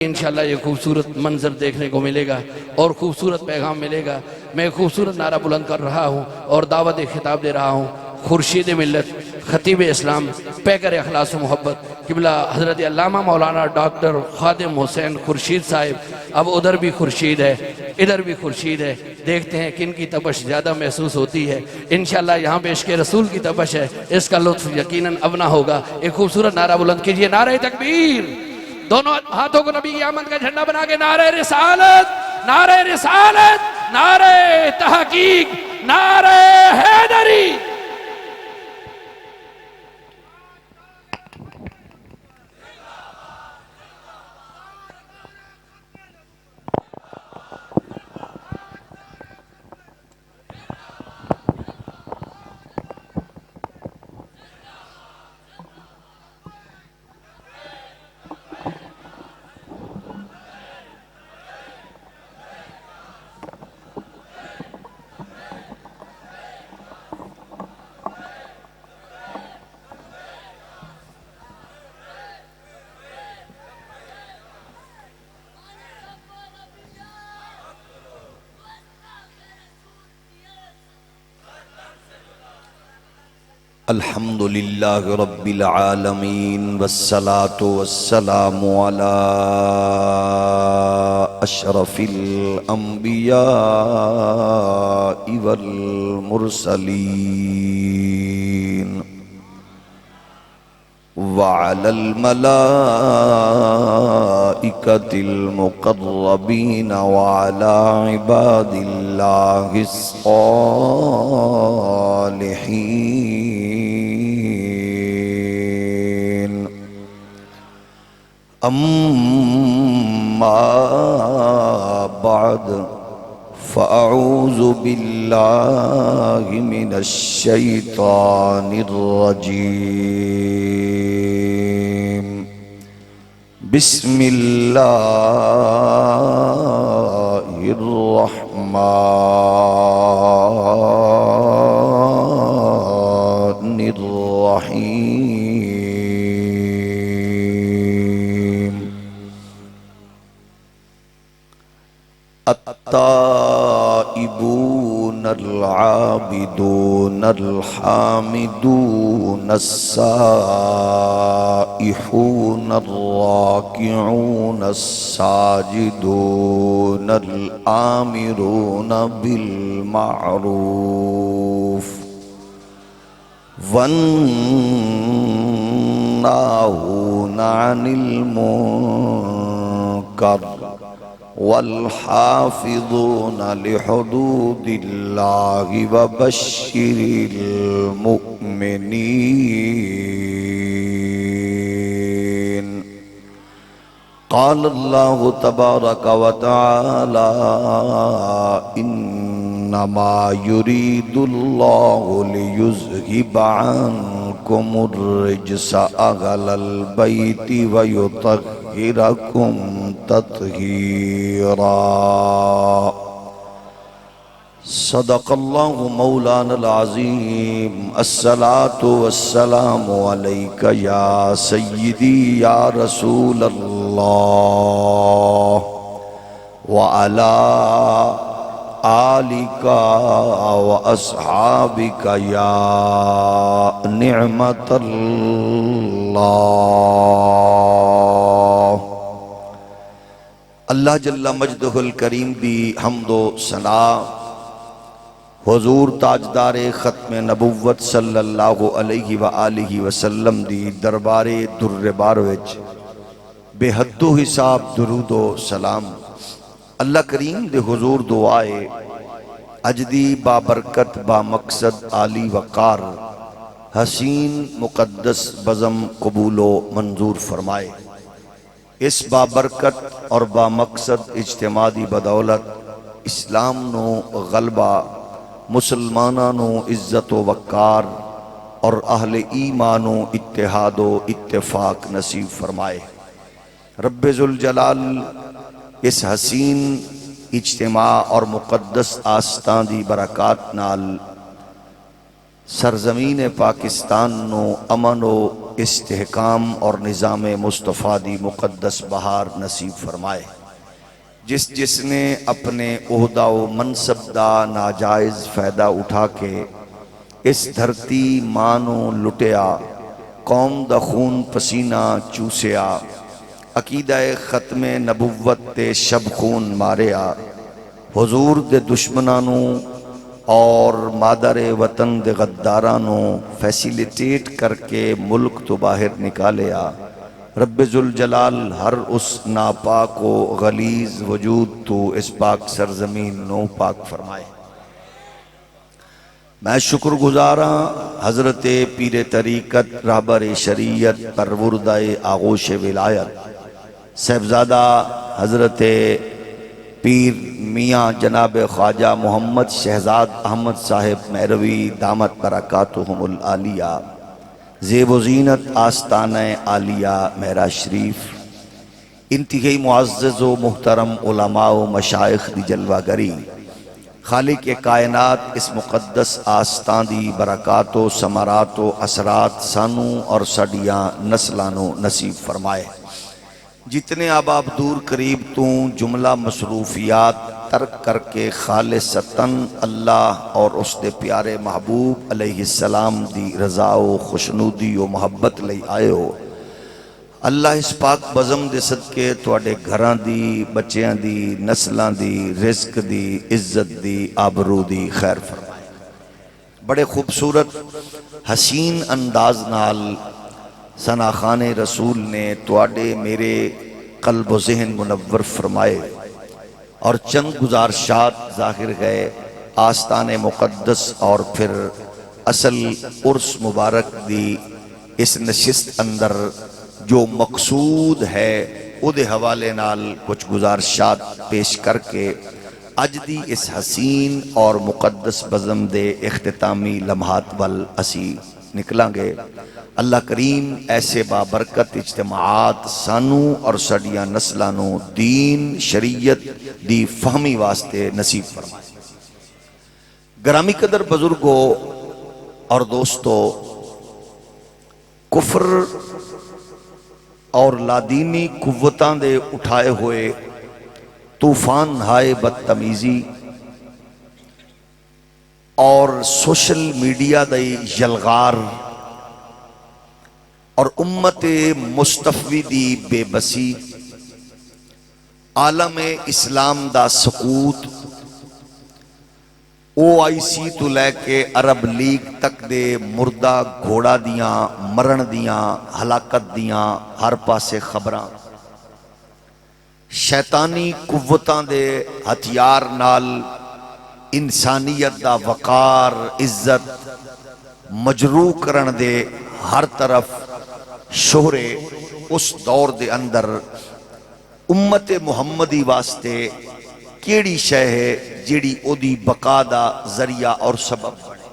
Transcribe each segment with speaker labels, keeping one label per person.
Speaker 1: انشاءاللہ یہ خوبصورت منظر دیکھنے کو ملے گا اور خوبصورت پیغام ملے گا۔ میں خوبصورت نعرہ بلند کر رہا ہوں اور دعوت خطاب دے رہا ہوں۔ خورشید ملت، خطیب اسلام، پیکر اخلاص و محبت، قبلہ حضرت علامہ مولانا ڈاکٹر خادم حسین خورشید صاحب۔ اب ادھر بھی خورشید ہے، ادھر بھی خورشید ہے، دیکھتے ہیں کن کی تپش زیادہ محسوس ہوتی ہے۔ انشاءاللہ یہاں پہ عشق رسول کی تپش ہے، اس کا لطف یقیناً اب نہ ہوگا۔ ایک خوبصورت نعرہ بلند کیجئے، نعرہ تکبیر! دونوں ہاتھوں کو نبی کی آمد کا جھنڈا بنا کے نعرہ رسالت، نعرہ رسالت، نعرہ تحقیق، نعرہ حیدری۔
Speaker 2: الحمدللہ رب العالمین والصلاة والسلام علی اشرف الانبیاء والمرسلین وعلى الملائكة المقربين وعلى عباد الله الصالحين أما بعد فأعوذ بالله من الشيطان الرجيم بسم الله الرحمن الرحيم التائبون العابدون الحامدون السائحون الراكعون الساجدون الآمرون بالمعروف والناهون عن المنكر والحافظون لحدود الله وبشر المؤمنين قال الله تبارك وتعالى إنما يريد الله ليذهب عنكم الرجس أهل البيت ويطهركم تطهيرا صدق الله مولانا العظيم الصلاة والسلام عليك يا سيدي يا رسول الله وعلى آلك وأصحابك يا نعمة الله اللہ جل مجدہ الکریم دی حمد و ثنا حضور تاجدار ختم نبوت صلی اللہ علیہ وآلہ وسلم دی دربار در بار وچ بے حد و حساب درود و سلام اللہ کریم دے حضور دعائے اجدی بابرکت با مقصد عالی وقار حسین مقدس بزم قبول و منظور فرمائے۔ اس بابرکت اور با مقصد اجتماعی بدولت اسلام نو غلبہ، مسلمانانو عزت و وقار اور اہل ایمانو اتحاد و اتفاق نصیب فرمائے۔ رب ذوالجلال اس حسین اجتماع اور مقدس آستان دی برکات نال سرزمین پاکستان نو امن و استحکام اور نظام مصطفیٰ دی مقدس بہار نصیب فرمائے۔ جس نے اپنے عہدہ و منصب دا ناجائز فائدہ اٹھا کے اس دھرتی مانو لٹیا، قوم دا خون پسینہ چوسیا، عقیدہ ختم نبوت تے شب خون ماریا، حضور دے دشمنانوں اور مادر وطن دے غدارانوں فیسیلیٹیٹ کر کے ملک تو باہر نکالیا۔ رب ذوالجلال ہر اس ناپاک و غلیظ وجود تو اس پاک سرزمین نو پاک فرمائے۔ میں شکر گزاراں حضرت پیر طریقت رہبر شریعت پروردہ آغوش ولایت صاحبزادہ حضرت پیر میاں جناب خواجہ محمد شہزاد احمد صاحب مہروی دامت برکاتہم العالیہ، زیب و زینت آستانہ عالیہ مہرا شریف، انتہائی معزز و محترم علماء و مشائخ دی جلوہ گری، خالق کائنات اس مقدس آستان دی برکات و ثمرات و اثرات سانوں اور سڈیاں نسلانوں نصیب فرمائے۔ جتنے آباب دور قریب تو جملہ مصروفیات ترک کر کے خالصتاً اللہ اور اس دے پیارے محبوب علیہ السلام دی رضا و خوشنودی و محبت لئی آئے ہو، اللہ اس پاک بزم دے صدقے تواڈے گھراں دی، بچیاں دی، نسلاں دی، رزق دی، عزت دی، آبرو دی خیر فرمائے۔ بڑے خوبصورت حسین انداز نال ثنا خان رسول نے تواڈے میرے قلب و ذہن منور فرمائے اور چند گزارشات ظاہر گئے آستان مقدس اور پھر اصل عرس مبارک دی اس نشست اندر جو مقصود ہے او دے حوالے نال کچھ گزارشات پیش کر کے اج دی اس حسین اور مقدس بزم دے اختتامی لمحات وال اسی نکلاں گے۔ اللہ کریم ایسے بابرکت اجتماعات سانوں اور سڈیاں نسلانوں دین شریعت دی فہمی واسطے نصیب فرمائے۔ گرامی قدر بزرگوں اور دوستو، کفر اور لادینی قوتاں دے اٹھائے ہوئے طوفان ہائے بدتمیزی اور سوشل میڈیا دے یلغار اور امت مصطفی دی بے بسی، عالم اسلام دا سقوط، OIC تو لے کے عرب لیگ تک دے مردہ گھوڑا دیاں مرن دیاں ہلاکت دیاں ہر پاسے خبراں، شیطانی قوتاں دے ہتھیار نال انسانیت دا وقار عزت مجروح کرن دے ہر طرف شہرے اس دور دے اندر امت محمدی واسطے کیڑی شے ہے جیڑی او دی بقا دا ذریعہ اور سبب بنے،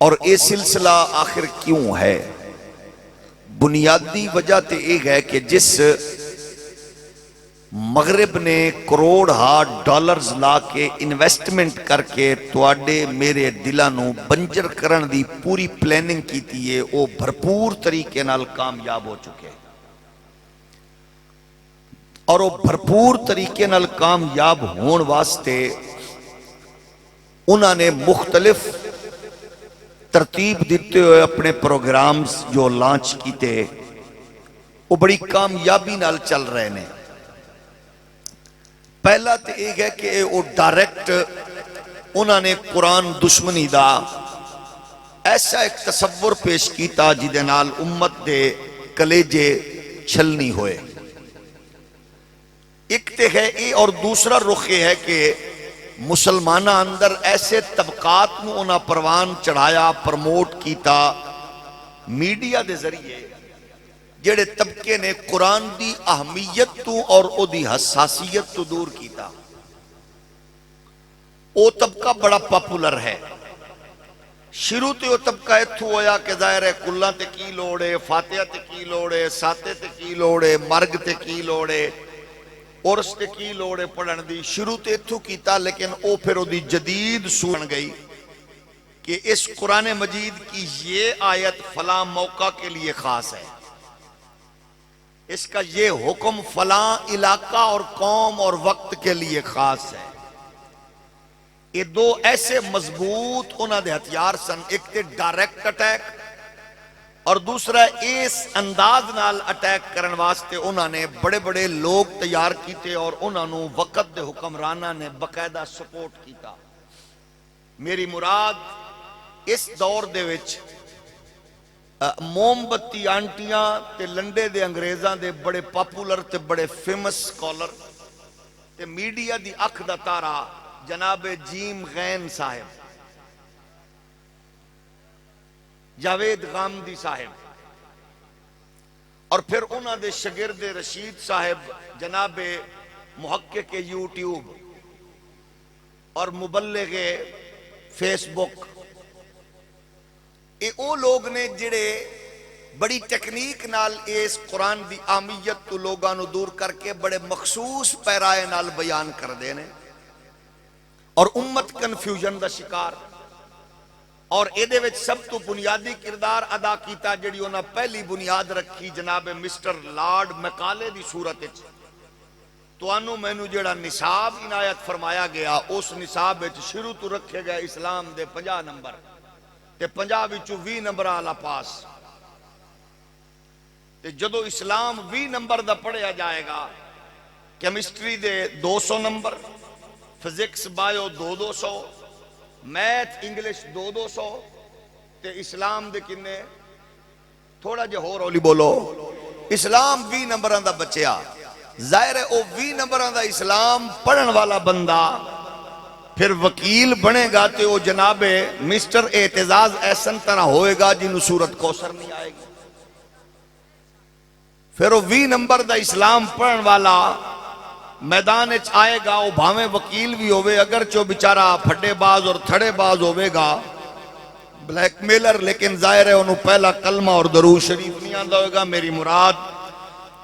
Speaker 2: اور اے سلسلہ آخر کیوں ہے؟ بنیادی وجہ تے ایک ہے کہ جس مغرب نے کروڑ ڈالرز لا کے انویسٹمنٹ کر کے تواڈے میرے دلانوں بنجر کرن دی پوری پلاننگ کیتی ہے، وہ بھرپور طریقے نال کامیاب ہو چکے، اور وہ بھرپور طریقے نال کامیاب ہون واسطے انہوں نے مختلف ترتیب دیتے ہوئے اپنے پروگرامز جو لانچ کیتے وہ بڑی کامیابی نال چل رہے ہیں۔ پہلا تو ایک ہے کہ وہ ڈائریکٹ انہوں نے قرآن دشمنی دا ایسا ایک تصور پیش کیتا جدے نال امت دے کلیجے چھلنی ہوئے، ایک تے ہے یہ، اور دوسرا رخ یہ ہے کہ مسلمانہ اندر ایسے طبقات نو انہاں پروان چڑھایا، پرموٹ کیتا میڈیا دے ذریعے، جڑے طبقے نے قرآن دی اہمیت تو اور او دی حساسیت تو دور کیتا۔ او طبقہ بڑا پاپولر ہے، شروع تے او طبقہ اتھو ہویا کہ ظاہر ہے کلہ تے کی لوڑے، فاتحہ تے کی لوڑے، ساتے تے کی لوڑے، مرگ تے کی لوڑے، عرس تے کی لوڑے پڑھن دی، شروع تے اتھو کیتا، لیکن او پھر او دی جدید سون گئی کہ اس قرآن مجید کی یہ آیت فلاں موقع کے لیے خاص ہے، اس کا یہ حکم فلاں علاقہ اور قوم اور وقت کے لیے خاص ہے۔ یہ دو ایسے مضبوط انہاں دے ہتھیار سن، ایک تے ڈائریکٹ اٹیک اور دوسرا اس انداز نال اٹیک کرن واسطے انہاں نے بڑے بڑے لوگ تیار کیتے اور انہاں نو وقت دے حکمرانہ نے باقاعدہ سپورٹ کیتا۔ میری مراد اس دور دے وچ موم بتی آنٹیاں تے لنڈے دے انگریزاں دے بڑے پاپولر تے بڑے فیمس سکولر تے میڈیا دی اکھ دا تارا جناب جیم غین صاحب، جاوید غامدی صاحب، اور پھر انہاں دے شاگرد رشید صاحب جناب محقق یوٹیوب اور مبلغ فیس بک، اے او لوگ نے جڑے بڑی ٹیکنیک نال اس قرآن دی عامیت تو لوگاں نو دور کر کے بڑے مخصوص پیرائے نال بیان کر دینے اور امت کنفیوژن دا شکار۔ اور ایدے وچ سب تو بنیادی کردار ادا کیتا جڑی انہاں پہلی بنیاد رکھی جناب مسٹر لارڈ میکالے دی صورت وچ۔ تو انو مینو جڑا نصاب عنایت فرمایا گیا اس نصاب وچ شروع تو رکھے گئے اسلام دے 50 نمبر تے 50 وچوں 20 نمبر آلا پاس، تے جدو اسلام 20 نمبر دا پڑھیا جائے گا، کیمسٹری دے 200 number, physics bio 200، math English 200، تے اسلام دے کنے تھوڑا جے ہور ہولی بولو، اسلام 20 نمبران دا بچیا۔ ظاہر ہے او 20 نمبران دا اسلام پڑھن والا بندہ پھر وکیل بنے گا تے وہ جناب مسٹر اعتزاز ایسن طرح ہوئے گا جنہوں سورت کوثر نہیں آئے گی۔ پھر وہ 20 نمبر دا اسلام پڑھن والا میدان اچ آئے گا، وہ بھاویں وکیل بھی ہوئے اگرچہ بیچارہ پھڈے باز اور تھڑے باز ہوئے گا، بلیک میلر، لیکن ظاہر ہے انہوں پہلا کلمہ اور درود شریف نہیں آندہ ہوئے گا۔ میری مراد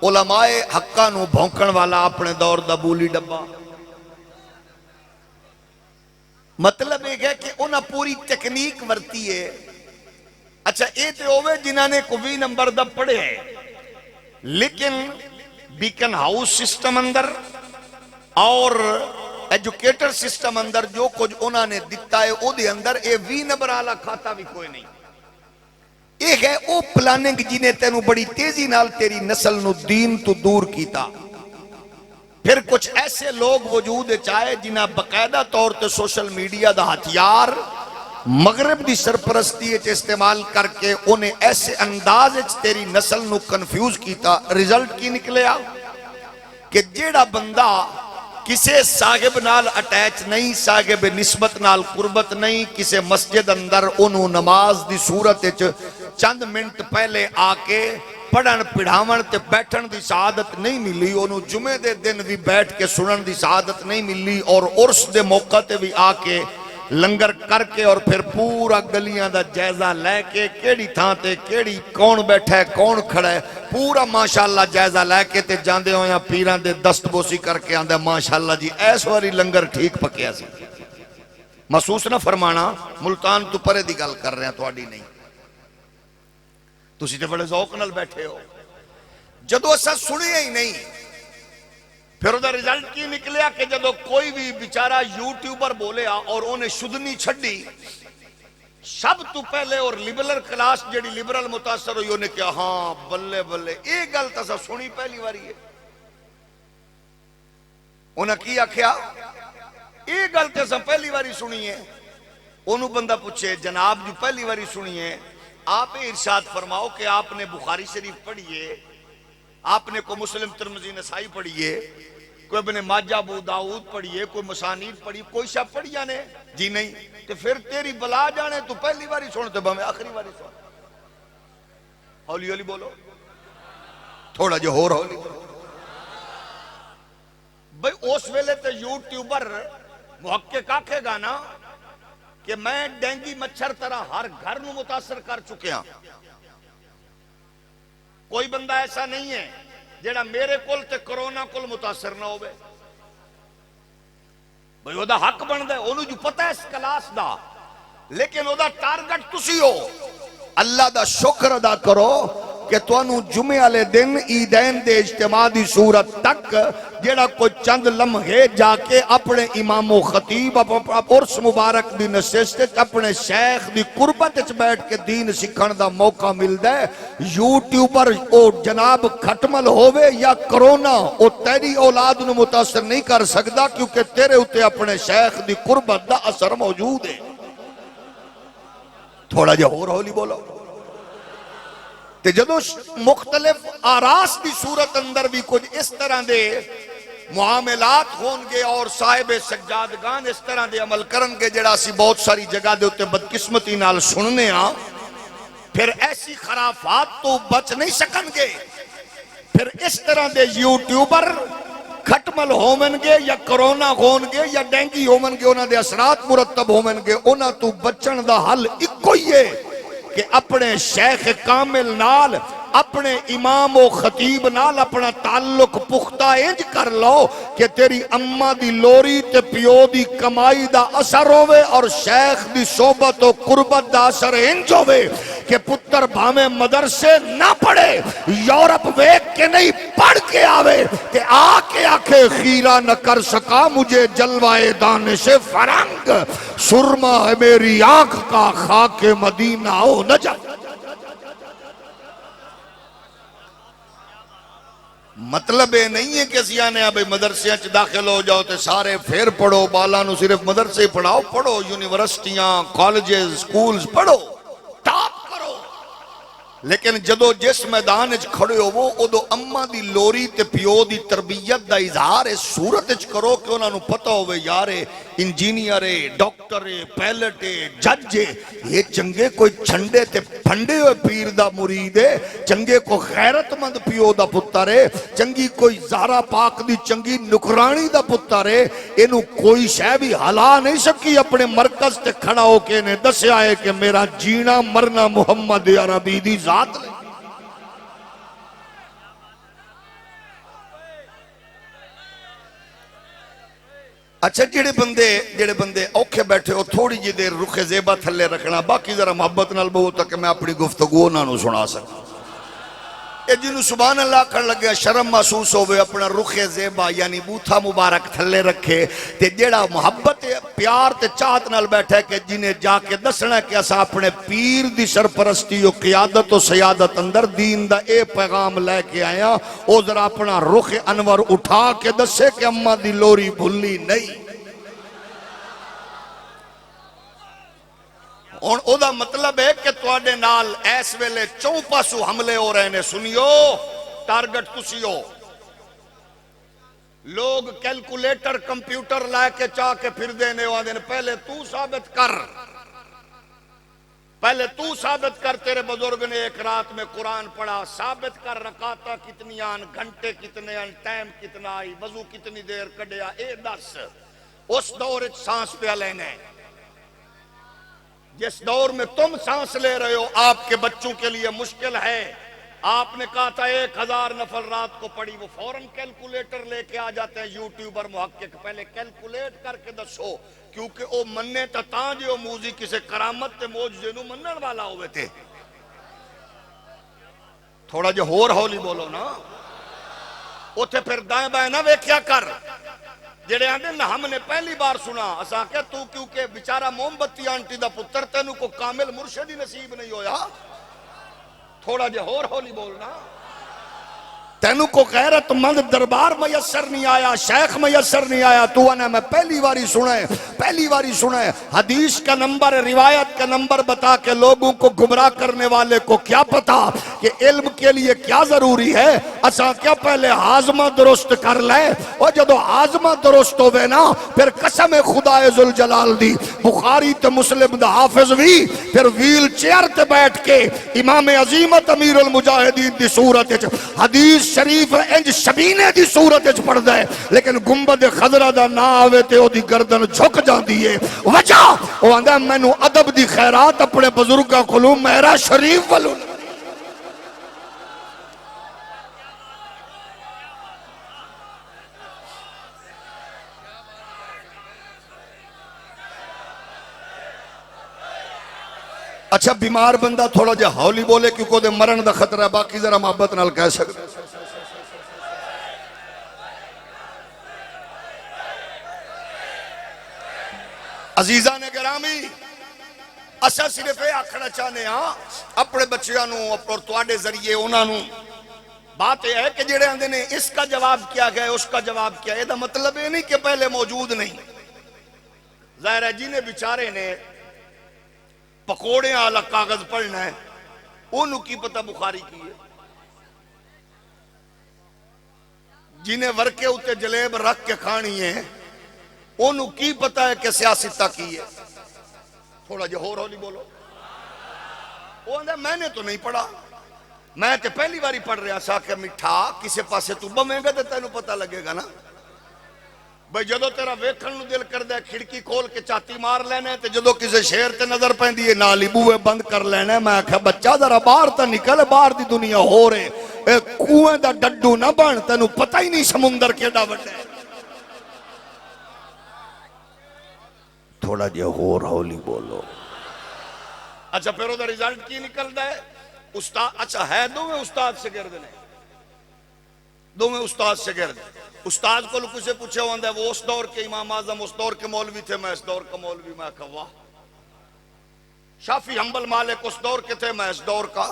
Speaker 2: علماء حقہ نو بھونکن والا اپنے دور دا بولی ڈبا۔ مطلب ایک ہے کہ انہاں پوری ٹیکنیک ورتی ہے۔ اچھا اے تے ہوئے جنہاں نے 20 نمبر دا پڑھے ہیں، لیکن بیکن ہاؤس سسٹم اندر اور ایجوکیٹر سسٹم اندر جو کچھ انہاں نے دیتا ہے او دے اندر اے 20 نمبر آلا کھاتا بھی کوئی نہیں۔ ایک ہے او پلاننگ جنہیں تینوں بڑی تیزی نال تیری نسل نو دین تو دور کیتا۔ پھر کچھ ایسے لوگ وجود چاہے جنہاں باقاعدہ طور تے سوشل میڈیا دا ہتھیار مغرب دی سرپرستی اچ استعمال کر کے انہیں ایسے انداز اچ تیری نسل نو کنفیوز کیتا۔ رزلٹ کی نکلیا کہ جیڑا بندہ کسے صاحب نال اٹیچ نہیں، صاحب نسبت نال قربت نہیں، کسے مسجد اندر انہوں نماز دی صورت اچ چند منٹ پہلے آکے پڑھن پڑھاون تے بیٹھن دی سعادت نہیں ملی، انہوں جمعے دے دن بھی بیٹھ کے سنن دی سعادت نہیں ملی، اور عرس دے موقع تے بھی آکے لنگر کر کے اور پھر پورا گلیاں دا جائزہ لے کے کیڑی تھاں تے کیڑی کون بیٹھا ہے کون کھڑا ہے پورا ماشاءاللہ جائزہ لے کے تے جاندے ہویاں پیران دے دست بوسی کر کے آندے ماشاءاللہ جی ایس واری لنگر ٹھیک پکیا سی۔ محسوس نہ فرمانا، ملتان تو پرے دی گل کر رہے ہیں، تواڈی نہیں۔ تسی تے بڑے ذوق نال بیٹھے ہو، جدو اسا سنیا ہی نہیں۔ پھر ادھا رزلٹ کی نکلیا کہ جدو کوئی بھی بیچارہ یوٹیوبر بولیا اور انہیں شدنی چھڑی، سب تو پہلے اور لیبرل کلاس جڑی لیبرل متاثر ہوئی انہیں کہا ہاں بلے بلے ایک گل تسا سنی پہلی باری ہے۔ انہیں کی آکھیا ایک گل تسا پہلی باری سنی ہے۔ انہوں بندہ پوچھے جناب جو پہلی باری سنی ہے، آپ ارشاد فرماؤ کہ آپ نے بخاری شریف پڑھیے، آپ نے کوئی مسلم ترمذی نسائی پڑھیے، کوئی ابن ماجہ ابو داؤد پڑھیے، کوئی مسانید پڑھی، کوئی شب پڑھیا نے؟ جی نہیں۔ تو پھر تیری بلا جانے تو پہلی باری سنتے بہمیں آخری باری سن۔ ہولی ہولی بولو، تھوڑا جو ہو رہا ہولی بولو بھئی۔ اس ویلے تے یوٹیوبر محقق آکھے گا نا کہ میں ڈینگی مچھر طرح ہر گھر نو متاثر کر چکے ہیں، کوئی بندہ ایسا نہیں ہے جیڑا میرے کول تے کرونا کول متاثر نہ ہوئے۔ بھئی وہ دا حق بن دے، انہوں جو پتہ ہے اس کلاس دا لیکن وہ دا ٹارگٹ تسی ہو. اللہ دا شکر ادا کرو کہ تانوں جمعے والے دن عیدین دے اجتماع دی صورت تک جیڑا کوئی چند لمحے جا کے اپنے امام و خطیب عرس مبارک دی نشست اپنے شیخ دی قربت وچ بیٹھ کے دین سکھن دا موقع ملدا ہے. یوٹیوبر او جناب کھٹمل ہووے یا کرونا او تیری اولاد نو متاثر نہیں کر سکدا، کیونکہ تیرے اوتے اپنے شیخ دی قربت دا اثر موجود ہے. تھوڑا جا اور ہولی بولو. تے جدو مختلف آراس دی صورت اندر بھی کچھ اس طرح دے معاملات ہون گے اور صاحب سجادگان اس طرح دے عمل کرن گے جڑا سی بہت ساری جگہ دے ہوتے بدقسمتی نال سننے ہاں، پھر ایسی خرافات تو بچ نہیں سکن گے. پھر اس طرح دے یوٹیوبر کھٹمل ہومن گے یا کرونا ہون گے یا ڈینگی ہومن گے، انہاں دے اثرات مرتب ہومن گے. انہاں تو بچن دا حل اکو ہی ہے کہ اپنے شیخ کامل نال اپنے امام و خطیب نال اپنا تعلق پختہ انج کر لو کہ تیری اماں دی لوری تے پیو دی کمائی دا اثر ہوئے اور شیخ دی صحبت و قربت دا اثر انج ہوئے کہ پتر بھامے مدرسے نہ پڑھے، یورپ ویک کے نہیں پڑھ کے آوے کہ آ کے آکھے خیرہ نہ کر سکا مجھے جلوائے دانش فرنگ، سرما ہے میری آنکھ کا خاک مدینہ او نجف. مطلب یہ نہیں ہے کہ سیانے اب مدرسے داخل ہو جاؤ تے سارے پھر پڑھو، بالا نو صرف مدرسے پڑھاؤ، پڑھو یونیورسٹیاں کالجز سکولز پڑھو، ٹاپ کرو. لیکن جدو جس میدان اچ کھڑے ہو وہ ادو اماں دی لوری تے پیو دی تربیت دا اظہار اس صورت اچ کرو کہ انہاں نو پتہ ہوئے یارے انجینئر ڈاکٹر پیلٹ جج یہ چنگے کوئی چھنڈے تے پھنڈے ہوئے پیر دا مرید ہے، چنگے کو غیرت مند پیو دا پتر ہے، چنگی کوئی زارا پاک دی چنگی نکرانی دا پتر ہے. انہوں کوئی شے بھی ہلا نہیں سکی اپنے مرکز تے کھڑا ہو کے انہیں دسے آئے کہ میرا جینا مرنا محمد عربی دی ذات لے. اچھا جڑے بندے اوکھے بیٹھے ہو تھوڑی جی دیر رخ زیبہ تھلے رکھنا، باقی ذرا محبت نال بہت تک میں اپنی گفتگو نہ نو سنا سکتا. اے جنہوں سبحان اللہ کر لگے شرم محسوس ہوئے اپنا رخ زیبہ یعنی بوتھا مبارک تھلے رکھے تے جیڑا محبت پیار تے چاہت نال بیٹھے کہ جنہیں جا کے دسنا کہ اسا اپنے پیر دی سرپرستی و قیادت و سیادت اندر دین دا اے پیغام لے کے آیا، او ذرا اپنا رخ انور اٹھا کے دسے کہ اماں دی لوری بھلی نہیں. اور او دا مطلب ہے کہ تواڈے نال ایس ویلے چوں پاسو حملے ہو رہے نے. سنیو ٹارگٹ تسی ہو. لوگ کیلکولیٹر کمپیوٹر لائے کے چاہ کے پھر دینے ہوا دینے پہلے تو ثابت کر تیرے بزرگ نے ایک رات میں قرآن پڑھا، ثابت کر رکعتاں کتنی آن، گھنٹے کتنے آن، ٹائم کتنا آئی، وضو کتنی دیر کڈیا، اے دس. اس دور اچ سانس پہ لینے جس دور میں تم سانس لے رہے ہو آپ کے بچوں کے لیے مشکل ہے. آپ نے کہا تھا 1000 نفل رات کو پڑھی، وہ فوراں کیلکولیٹر لے کے آ جاتے ہیں. یوٹیوبر محقق پہلے کیلکولیٹ کر کے دسو، کیونکہ او مننے تا جو موزی کسے کرامت تے معجزے نو منن والا ہوئے تھے. تھوڑا جو ہور ہولی بولو نا. اوتھے پھر دائیں بائیں نہ ویکھیا کر. جڑے آندے نا ہم نے پہلی بار سنا، اسا کہ تو کیونکہ بیچارہ موم بتی آنٹی دا پتر تینوں کو کامل مرشد ہی نصیب نہیں ہویا. تھوڑا جے ہور ہولی بولنا. تینوں کو غیرت مند دربار میسر نہیں آیا، شیخ میسر نہیں آیا. تو انہیں میں پہلی باری سنائے حدیث کا نمبر روایت کا نمبر بتا کے لوگوں کو گمراہ کرنے والے کو کیا پتا کہ علم کے لیے کیا ضروری ہے. اساں کیا پہلے ہاضمہ درست کر لے، اور جدو ہاضمہ درست ہوئے نا پھر قسم خدا ذوالجلال دی بخاری تے مسلم دا حافظ بھی پھر ویل چیئر تے بیٹھ کے امام عظیمت امیر المجاہدین دی صورت حدیث شریف انج شبینے دی صورت اچ پڑھ دے، لیکن گنبد خضرہ دا نا آوے تے او دی گردن جھک جاندی ہے. وجہ او آندہ میں نو ادب دی خیرات اپنے بزرگاں کھلوں میرا شریف والوں. اچھا بیمار بندہ تھوڑا جہا ہولی بولے کیونکہ دے مرن دا خطرہ ہے، باقی ذرا محبت نال کہہ سکتے. عزیزان گرامی، اسا صرف یہ آکھنا چاہنے ہاں اپنے بچیاں نو اور تواڈے ذریعے انہاں نو، بات یہ ہے کہ جڑے آندے نے اس کا جواب کیا گیا اس کا جواب کیا، یہ دا مطلب یہ نہیں کہ پہلے موجود نہیں. ظاہر ہے جی نے بیچارے نے پکوڑے والا کاغذ پڑھنا ہے، انہوں کی پتہ بخاری کی ہے. جنہیں ورکے اتے جلیب رکھ کے کھانی ہے انہوں کی پتہ ہے کہ سیاستہ کی ہے. تھوڑا جو ہولی بولو. وہ اندھا میں نے تو نہیں پڑھا، میں تے پہلی باری پڑھ رہا سا کہ مٹھا کسے پاسے تو بمیں گا تے تینوں پتہ لگے گا نا. بھئی جدو تیرا ویکھن نو دل کر دے کھڑکی کھول کے چاتی مار لینے تے جدو کسے شیر تے نظر پہن دیئے نالی بوئے بند کر لینے. میں کہا بچہ ذرا باہر تا نکل، باہر دی دنیا ہو رہے، اے کوئیں دا ڈڈو نہ بن، تینوں پتہ ہی نہیں سمندر کے ڈاوٹ ہے. تھوڑا جے ہولی بولو. اچھا پھر وہ دا ریزلٹ کی نکل دا ہے؟ استاد اچھا ہے دو میں استاد سے گرد نے، دو میں استاد سے گرد. استاد کو لوگ سے پوچھے ہوندہ ہے وہ اس دور کے امام اعظم اس دور کے مولوی تھے، میں اس دور کا مولوی. میں کہا واہ. شافی حنبل مالک اس دور کے تھے، میں اس دور کا.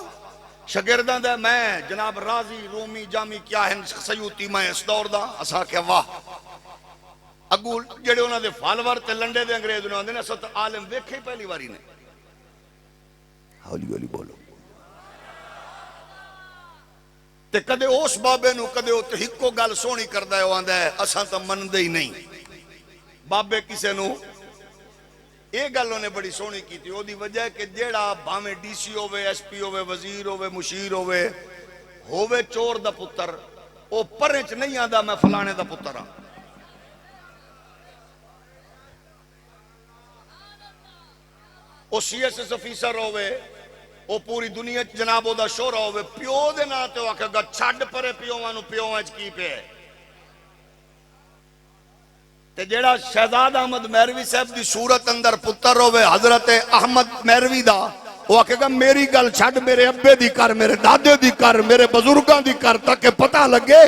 Speaker 2: شاگرداں دے میں جناب رازی رومی جامی کیا ہے سیوطی، میں اس دور دا. اسا کہ واہ. اگو جڑے انہاں دے فالور تے لنڈے دے انگریز انہاں دے نے اسا عالم ویکھے پہلی باری نے. ہولی ہولی بولو. تے کدے اس بابے نو کدے تے ہکو گل سونی کردا ہے، آندا ہے اساں تے مندے ہی نہیں. بابے کسے نو یہ گل انہیں بڑی سونی کی تھی. او دی وجہ ہے کہ جیڑا بھاویں ڈی سی ہوے، ایس پی ہوے، وزیر ہوے، مشیر ہوے چور دا پتر، او پرچ نہیں آندا میں فلانے دا پتر ہاں. او سی ایس ایس افیسر ہوے، وہ پوری دنیا جناب دا شورا ہوئے، پیو دے نا تے آکھے گا چھڈ پرے پیوانو، پیوان وچ کی پہ. تے جیڑا شہزاد احمد مہروی صاحب دی صورت اندر پتر ہوئے حضرت احمد مہروی دا، وہ آکھے گا میری گل چھڈ، میرے ابے دی کر، میرے دادے دی کر، میرے بزرگاں دی کر، تاکہ پتہ لگے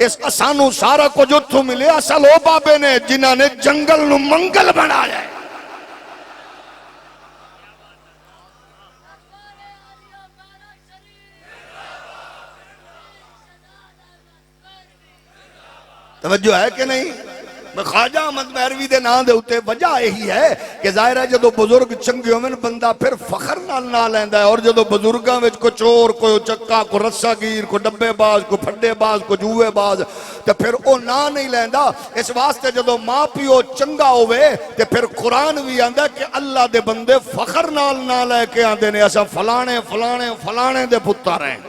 Speaker 2: اس اسانو سارا کچھ اتھوں ملے. اصل او بابے نے جنہاں نے جنگل نو منگل بنایا ہے. توجہ ہے کہ نہیں؟ خواجہ احمد مہروی دے نام دے اتے وجہ یہی ہے کہ ظاہر ہے جدو بزرگ چنگے ہوئے بندہ پھر فخر نہ لیندہ ہے. اور جدو بزرگاں وچ کو چور، کو چکا، کو رسا گیر، کو ڈبے باز، کو پھڈے باز، کو جوئے باز، تو پھر او نہ نہیں لیندہ. اس واسطے جدو ماں پیو چنگا ہوئے تو پھر قرآن بھی آندہ کہ اللہ دے بندے فخر نہ لے کے آندے نے ایسا فلانے فلانے فلانے دے پتر ہیں.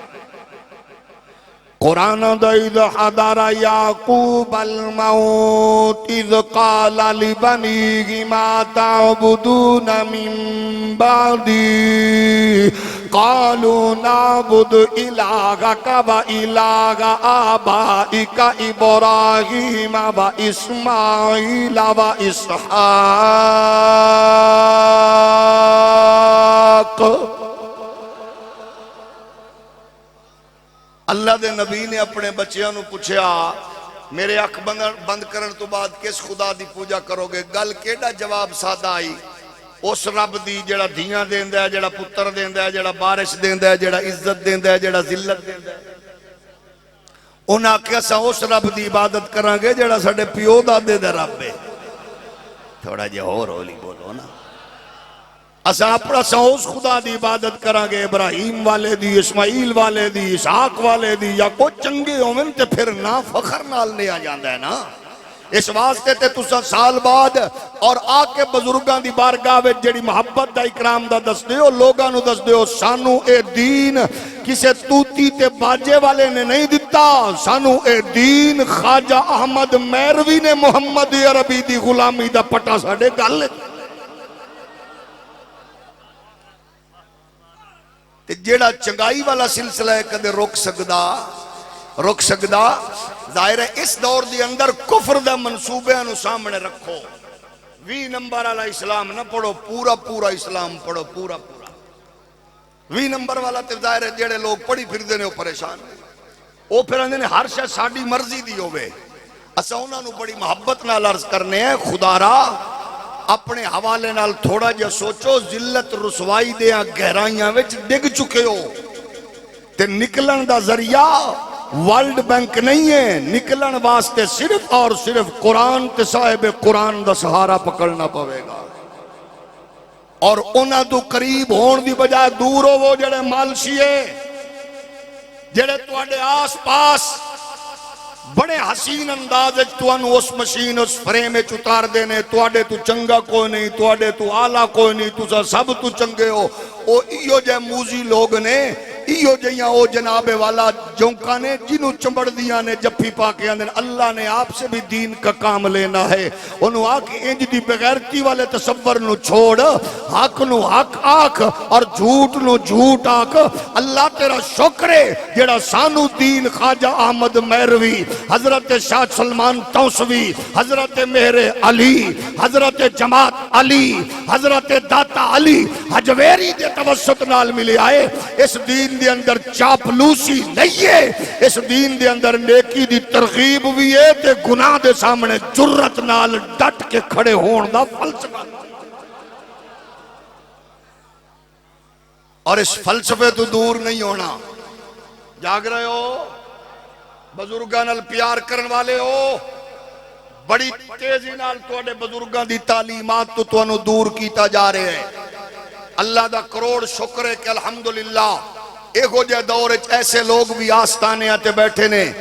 Speaker 2: قرآن دا اذ حضر یعقوب الموت اذ قال لبنیہ ما تعبدون من بعدی قالوا نعبد الہک و الہ آبائک ابراہیم و اسماعیل و اسحاق. اللہ دے نبی نے اپنے بچیاں نو پوچھیا میرے اکھ بند کرن تو بعد کس خدا دی پوجا کرو گے؟ گل کیڑا جواب سادہ آئی، اس رب دی جڑا دھیاں دیندہ ہے، جڑا پتر دیندہ ہے، جڑا بارش دیندہ ہے، جڑا عزت دیندہ ہے، جڑا ذلت دیندہ ہے. انہاں کیا سا اس رب دی عبادت کریں گے جڑا ساڑے پیو دادے دے رب ہے. تھوڑا جے اور ہولی بولو نا. اسا اپنا اس خدا دی عبادت کرانگے ابراہیم والے دی، اسماعیل والے دی، اسحاق والے دی، یا کوئی چنگے ہومن تے پھر نہ فخر نال لیا جاندہ ہے نا. اس واسطے تے تسا سال بعد اور آکے بزرگاں دی بارگاہ وچ جڑی محبت دا اکرام دا دس دیو، لوگاں نو دس دیو سانو اے دین کسے توتی تے باجے والے نے نہیں دیتا، سانو اے دین خواجہ احمد مہروی نے محمد عربی دی غلامی دا پٹا ساڑے گل. جیڑا چنگائی والا سلسلہ ہے کدے رک سکدا. ظاہر ہے اس دور دی اندر کفر دا منصوبے انو سامنے رکھو. 20 نمبر والا اسلام نہ پڑھو، پورا اسلام پڑھو، پورا. 20 نمبر والا تے ظاہر ہے جڑے لوگ پڑھی پھردے نے وہ پریشان وہ پھر آندے نے ہر شے ساڈی مرضی دی ہوے اساں انہاں نوں بڑی محبت نال عرض کرنے ہیں خدا را اپنے حوالے نال تھوڑا جہا سوچو ذلت رسوائی دیاں گہرائیاں وچ ڈگ چکے ہو تے نکلن دا ذریعہ ورلڈ بینک نہیں ہے نکلن واسطے صرف اور صرف قرآن تے صاحب قرآن دا سہارا پکڑنا پوے گا اور انہاں تو قریب ہون دی بجائے دور ہو وہ جڑے مالشیے جڑے تواڈے آس پاس بڑے حسین انداز توانو اس مشین اس فریم اتار دینے تواڈے تو چنگا کوئی نہیں تواڈے تو آلہ کوئی نہیں تسا سب تو چنگے ہو او ایو جے موزی لوگ نے ایو جیاں او جناب والا جونکا نے جنہوں چمبڑ دیا نے جپی پاکیاں نے اللہ نے آپ سے بھی دین کا کام لینا ہے انہوں آکھ انج دی بغیرتی والے تصور نو چھوڑ حق نو حق آکھ اور جھوٹ نو جھوٹ آکھ اللہ تیرا شکرے جڑا سانو دین خواجہ احمد مہروی حضرت شاہ سلمان توسوی حضرت مہر علی حضرت جماعت علی حضرت داتا علی حجویری دے توسط نال ملے آئے اس دین دے اندر چاپلوسی نہیں ہے اس دین دے اندر نیکی دی ترغیب بھی ہے تے گناہ دے سامنے جرت نال ڈٹ کے کھڑے ہون دا فلسفہ اور اس فلسفے تو دور نہیں ہونا جاگ رہے ہو بزرگاں نال پیار کرن والے ہو بڑی تیزی نال تواڈے بزرگاں دی تعلیمات تو تانوں دور کیتا جا رہے ہیں اللہ دا کروڑ شکر ہے کہ الحمدللہ ایک ہو جائے دور ایسے لوگ بھی آستانے آتے بیٹھے نے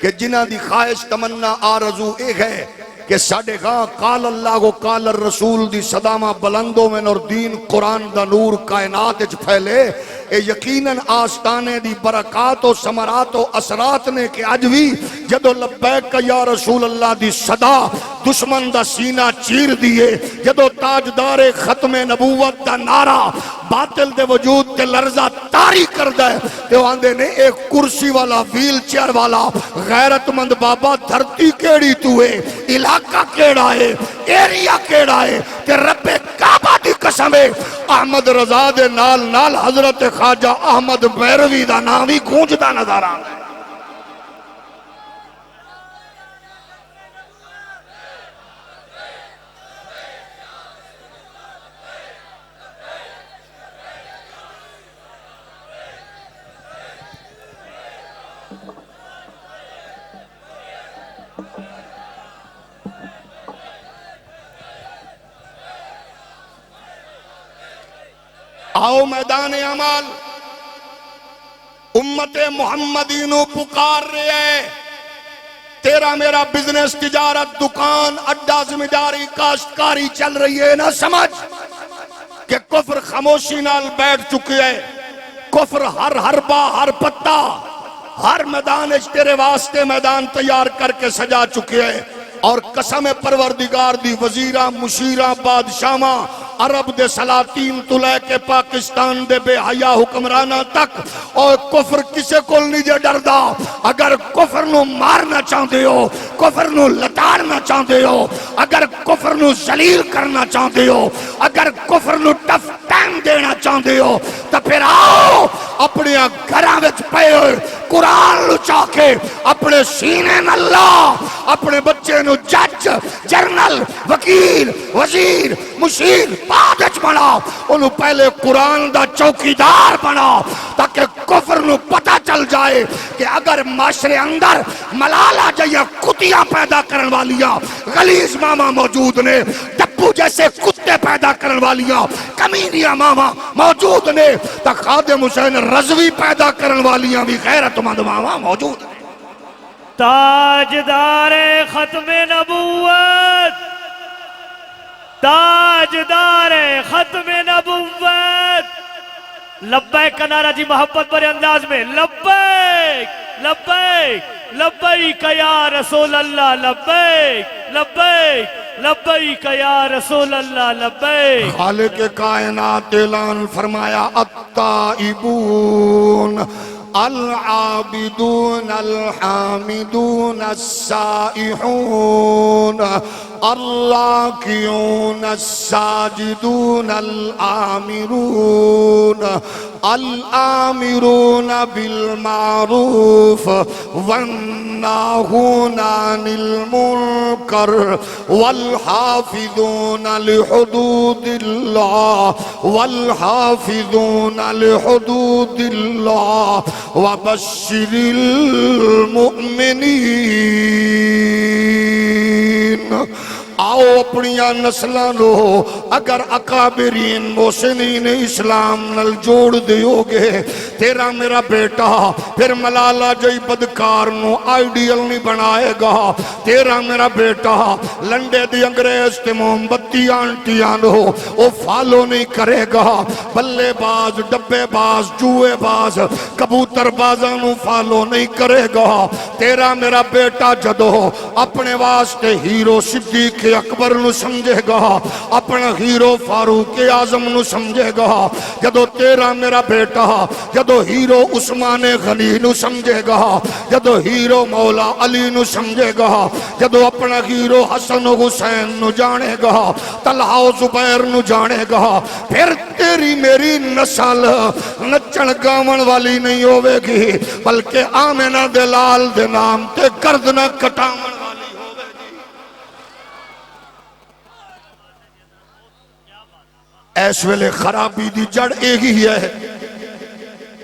Speaker 2: کہ جنہ دی خواہش تمنا آرزو ایک ہے کہ ساڑھے گاں قال اللہ و قال الرسول دی صدامہ بلندوں میں اور دین قرآن دا نور کائنات اچ پھیلے اے یقیناً آستانے دی برکات و ثمرات و اثرات نے کہ آج بھی جدو لبیک کا یا رسول اللہ دی صدا دشمن دا سینہ چیر دیے جدو تاجدار ختم نبوت دا نعرہ باطل دے وجود تے لرزہ تاری کر دے تے آندے نے ایک کرسی والا ویل چیئر والا غیرت مند بابا دھرتی کیڑی تو ہے علاقہ کیڑا ہے ایریا کیڑا ہے تے رب کعبہ دی قسم ہے احمد رضا دے نال نال حضرت خواجہ احمد مہروی دا نامی گونجدا نظر آنا ہے آؤ میدان عمل امت محمدی نو پکار رہے ہیں تیرا میرا بزنس تجارت دکان اڈا ذمہ داری کاشتکاری چل رہی ہے نہ سمجھ کہ کفر خاموشی نال بیٹھ چکے ہے کفر ہر حربہ ہر پتہ ہر میدان تیرے واسطے میدان تیار کر کے سجا چکے ہے اور قسم پروردگار دی وزیرہ مشیرہ بادشاہاں عرب دے سلاطین تو لے کے پاکستان دے بے حیا حکمرانہ تک اور کفر کسے کول نہیں جے ڈردا اگر کفر نو مارنا چاہتے ہو کفر نو لتاڑنا چاہتے ہو اگر کفر نو ذلیل کرنا چاہتے ہو اگر کفر نو ٹف ٹائم دینا چاہتے ہو تو پھر آؤ اپنے گھراں وچ پئے ہوئے قرآن لچا کے اپنے سینے میں اللہ اپنے بچے نو جج جرنل وکیل وزیر مشیر بادج بنا انہوں پہلے قرآن دا چوکیدار بنا تاکہ کفر نو پتہ چل جائے کہ اگر معاشرے اندر ملالہ جائے کتیاں پیدا کرن والیاں غلیظ ماما موجود نے ڈپو جیسے کتے پیدا کرن والیاں کمینیاں ماما موجود نے تا خادم حسین رضوی پیدا کرن والیاں بھی غیرت مند ماما موجود نے
Speaker 3: تاجدار ختم نبوت تاجدار ختم نبوت لبیک کا نعرہ جی محبت بڑے انداز میں لبیک لبیک لبیک یا رسول اللہ لبیک لبیک لبیک یا رسول اللہ لبیک
Speaker 2: خالق کائنات اعلان فرمایا التائبون
Speaker 4: العابدون الحامدون السائحون الراكعون الساجدون الآمرون بالمعروف والناهون عن المنكر والحافظون لحدود الله وبشر المؤمنين. آؤ اپنیاں نسلاں نو اگر اکابرین محسنین اسلام نل جوڑ دیو گے تیرا میرا بیٹا پھر ملالہ جئی بدکار نو آئیڈیل نہیں بنائے گا. تیرا میرا بیٹا لنڈے دی انگریز تے موم بتی آنٹیاں نو وہ فالو نہیں کرے گا. بلے باز ڈبے باز جوئے باز کبوتر بازاں نو فالو نہیں کرے گا. تیرا میرا بیٹا جدو اپنے واسطے ہیرو صدیق اکبر نو سمجھے گا اپنا ہیرو فاروق اعظم نو سمجھے گا. جدو تیرا میرا بیٹا جدو ہیرو عثمان غنی نو سمجھے گا جدو ہیرو مولا علی نو سمجھے گا جدو اپنا ہیرو حسن و حسین نو جانے گا طلحہ و زبیر نو جانے گا پھر تیری میری نسل نچن گاون والی نہیں ہوئے گی بلکہ آمنہ دلال دے نام تے گردنہ کٹاون والی. اس ویلے خرابی دی جڑ ایک ہی ہے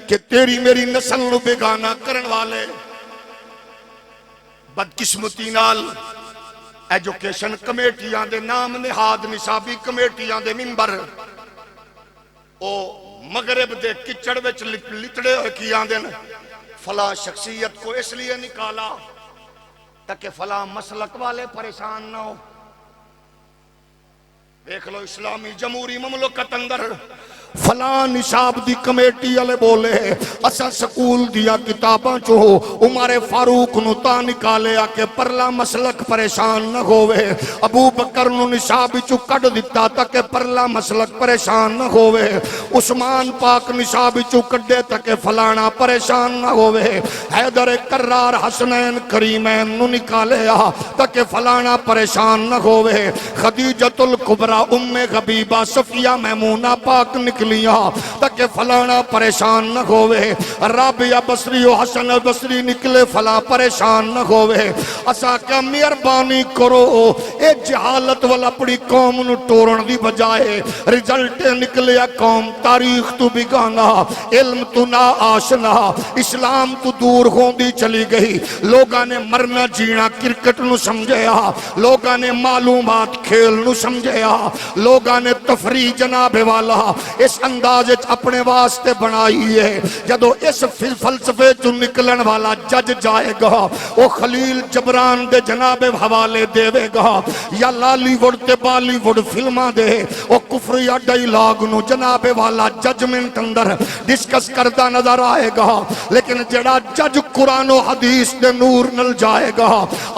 Speaker 4: کہ تیری میری نسل نو بیگانہ کرن والے بدقسمتی نال ایجوکیشن کمیٹیاں دے نام نہاد نصابی کمیٹیاں دے ممبر او مغرب دے کچڑ وچ لٹڑے ہوئے کیاں دے فلاں شخصیت کو اس لیے نکالا تاکہ فلاں مسلک والے پریشان نہ ہو. دیکھ لو اسلامی جمہوری مملکت اندر فلاں نصاب دی کمیٹی والے بولے اسا سکول دیا کتاباں چو عمر فاروق نو تا نکالے آکے پرلا مسلک پریشان نہ ہوئے. ابو بکر نو نصاب چو کٹ دیتا تاکہ پرلا مسلک پریشان نہ ہوئے. عثمان پاک نصاب چو کٹے تاکہ فلانا پریشان نہ ہوئے. حیدر کرار حسنین کریمین نو نکالے تاکہ فلانا پریشان نہ ہوئے. خدیجۃ الکبریٰ ام حبیبہ صفیہ میمونہ پاک نکلیاں تاکہ فلانا پریشان نہ ہوئے. رابعہ بصری و حسن بصری نکلے فلا پریشان نہ ہوئے. اسا کیا مہربانی کرو اے جہالت والا اپنی قوم نو ٹورن دی بجائے رزلٹ نکلیا قوم تاریخ تو بگانا علم تو نا آشنا اسلام تو دور ہوندی چلی گئی. لوگاں نے مرنا جینا کرکٹ نو سمجھیا لوگاں نے معلومات کھیل نو سمجھیا لوگاں نے تفریح جناب والا اس انداز اپنے واسطے بنائی ہے. جدو اس فلسفے جو نکلن والا جج جائے گا وہ خلیل جبران دے جناب حوالے دے گا یا لالی وڈ تے بالی وڈ فلمہ دے وہ کفر یا ڈائیلاگ نو جناب والا ججمنٹ اندر ڈسکس کردہ نظر آئے گا. لیکن جڑا جج قرآن و حدیث دے نور نل جائے گا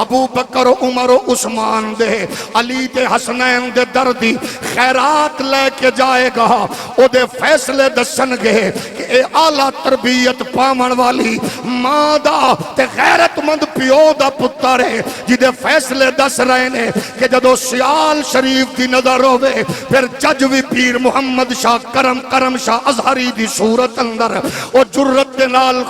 Speaker 4: ابو بکر عمر و عثمان دے علی دے حسنین دے دردی خیرات لے کے جائے گا. او دے فیصلے دسن گے کہ اے اعلیٰ تربیت پامن والی ماں دا تے غیرت مند پیو دا پتر ہے جدے فیصلے دس رہے نے کہ جدو سیال شریف دی نظر ہوئے پھر جج بھی پیر محمد شاہ کرم شاہ ازہری دی صورت اندر او جرت دے نال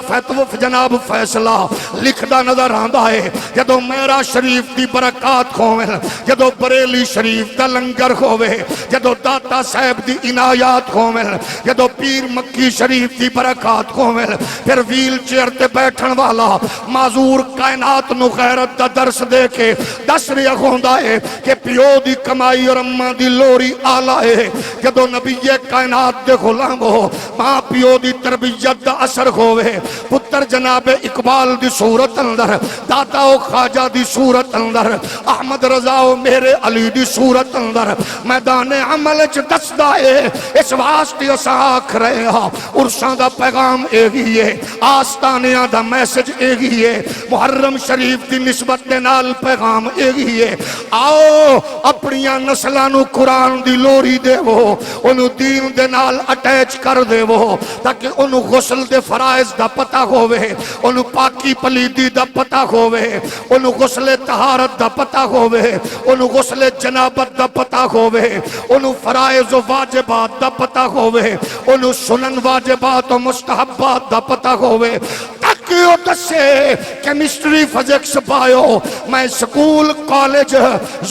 Speaker 4: جناب فیصلہ لکھدا نظر آندا ہے. جدو میرا شریف دی برکات ہوئے جدو بریلی شریف دا لنگر ہوئے جدو داتا صاحب دی عنایات ہوئے جدو پیر مکی شریف دی برکات ہوئے پھر ویل چیئر تے بیٹھن والا معذور کائنات نو غیرت دا درس دے کے دس ریا ہوندہ ہے کہ پیو دی کمائی اور اماں دی لوری آلہ ہے. جدو نبی کائنات دے غلام ہو ماں پیو دی تربیت دا اثر ہوئے پتر جناب اقبال دی صورت اندر داتا و خواجہ دی صورت اندر احمد رضا و میرے علی دی صورت اندر میدان عمل چ دس دائے اس واسطے واسطے اساں آکھ رہے ہاں عرساں دا پیغام ایہی ہے، آستانیاں دا میسج ایہی ہے، محرم شریف دی نسبت دے نال پیغام ایہی ہے۔ آؤ اپنیاں نسلاں نو قرآن دی لوری دے وہ انہوں دین دے نال اٹیچ کر دے وہ، تاکہ انہوں غسل دے فرائض دا پتہ ہوئے، انہوں پاکی پلیدی دا پتہ ہوئے، انہوں غسل طہارت دا پتہ ہوئے، انہوں غسل جنابت دا پتہ ہوئے، انہوں فرائض و واجبات دا پتہ ہوئے، انہوں سنن واجبات و مستحبات دا پتہ ہوئے، تاکہ وہ دسے کیمسٹری فزکس بایو میں سکول کالج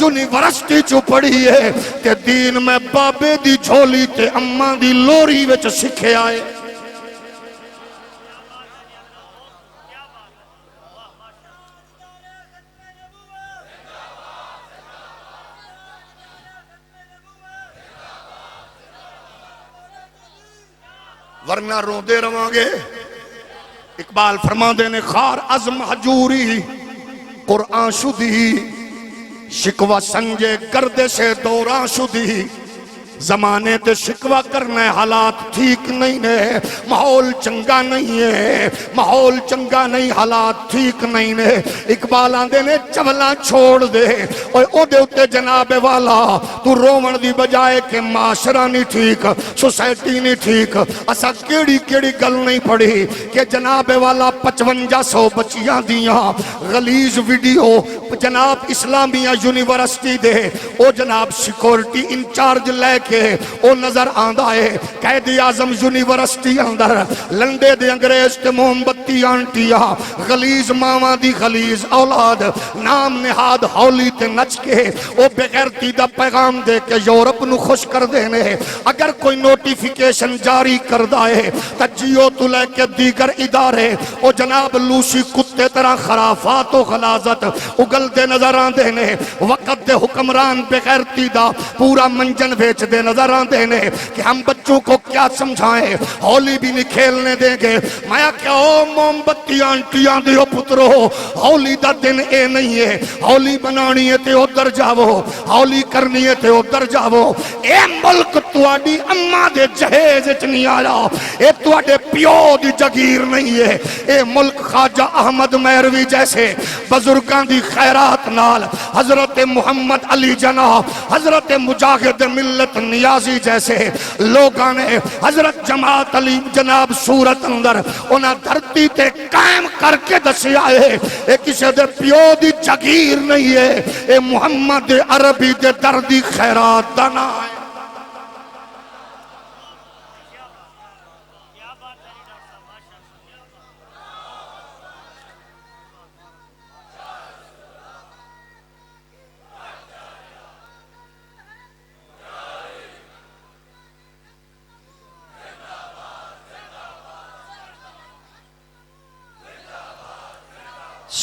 Speaker 4: یونیورسٹی چو پڑھی ہے تے دین میں بابے دی جھولی تے اماں دی لوری وچ سکھے آئے۔ ورنہ رو دے روانگے۔ اقبال فرماندے نے خار عزم حجوری قرآن شدی شکوہ سنجے گردش دوران شدی، زمانے تے شکوہ کرنے حالات ٹھیک نہیں نے، ماحول چنگا نہیں ہے، ماحول چنگا نہیں، حالات ٹھیک نہیں نے۔ اقبال آندے نے چولاں چھوڑ دے اور او دے اتے جناب والا تو رومن دی بجائے کہ معاشرہ نہیں ٹھیک، سوسائٹی نہیں ٹھیک، اسا کیڑی کیڑی گل نہیں پڑھی کہ جناب والا 5500 بچیاں دیاں غلیظ ویڈیو جناب اسلامیہ یونیورسٹی دے او جناب سیکورٹی انچارج لے کے او نظر آندہ ہے قائد اعظم یونیورسٹی اندر لنڈے دے انگریز تے موم بتی آنٹیا غلیظ ماما دی غلیظ اولاد نام نہاد ہولی تے نچ کے او بغیرتی دا پیغام دے کے یورپ نو خوش کر دینے۔ اگر کوئی نوٹیفیکیشن جاری کر دائے تجیو تو لے کے دیگر ادارے او جناب لوسی کتے طرح خرافات و غلازت اگل دے نظر آن دینے۔ وقت دے حکمران بغیرتی دا پورا منجن ویچ دے نظر آن دینے کہ ہم بچوں کو کیا سمجھائیں، ہولی بھی نہیں کھیلنے دیں گے۔ میں کہ او موم بتی آنٹیاں دیو پترو ہولی دا دن اے نہیں ہے، ہولی بنانی ہے تے ادھر جاؤ، ہولی کرنی ہے تے ادھر جاؤ۔ اے ملک تواڈی اماں دے جہیز وچ نہیں آیا، اے تواڈے پیو دی جگیر نہیں ہے، اے ملک خواجہ احمد مہروی جیسے بزرگاں دی خیرات نال، حضرت محمد علی جناح، حضرت مجاہد ملت نیازی جیسے لوگاں نے حضرت جماعت علی جناب صورت اندر انہاں دھرتی تے قائم کر کے دسی آئے۔ اے کسی دے پیو دی جگیر نہیں ہے، اے محمد عربی دے دردی خیرات دانا ہے۔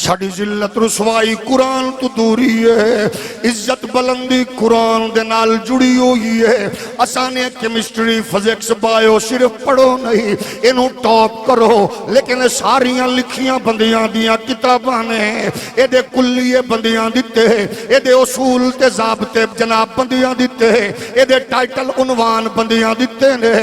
Speaker 4: ساڑی ذلت رسوائی قرآن تو دوری ہے، عزت بلندی قرآن دے نال جڑی ہوئی ہے۔ اسانے کیمسٹری فزکس بایو صرف پڑھو نہیں، انہوں ٹاپ کرو، لیکن ساریاں لکھیاں بندیاں دیاں کتاباں نے اے دے کلیے بندیاں دیتے، اے دے اصول تے ضابطے جناب بندیاں دیتے، اے دے ٹائٹل عنوان بندیاں دیتے نے۔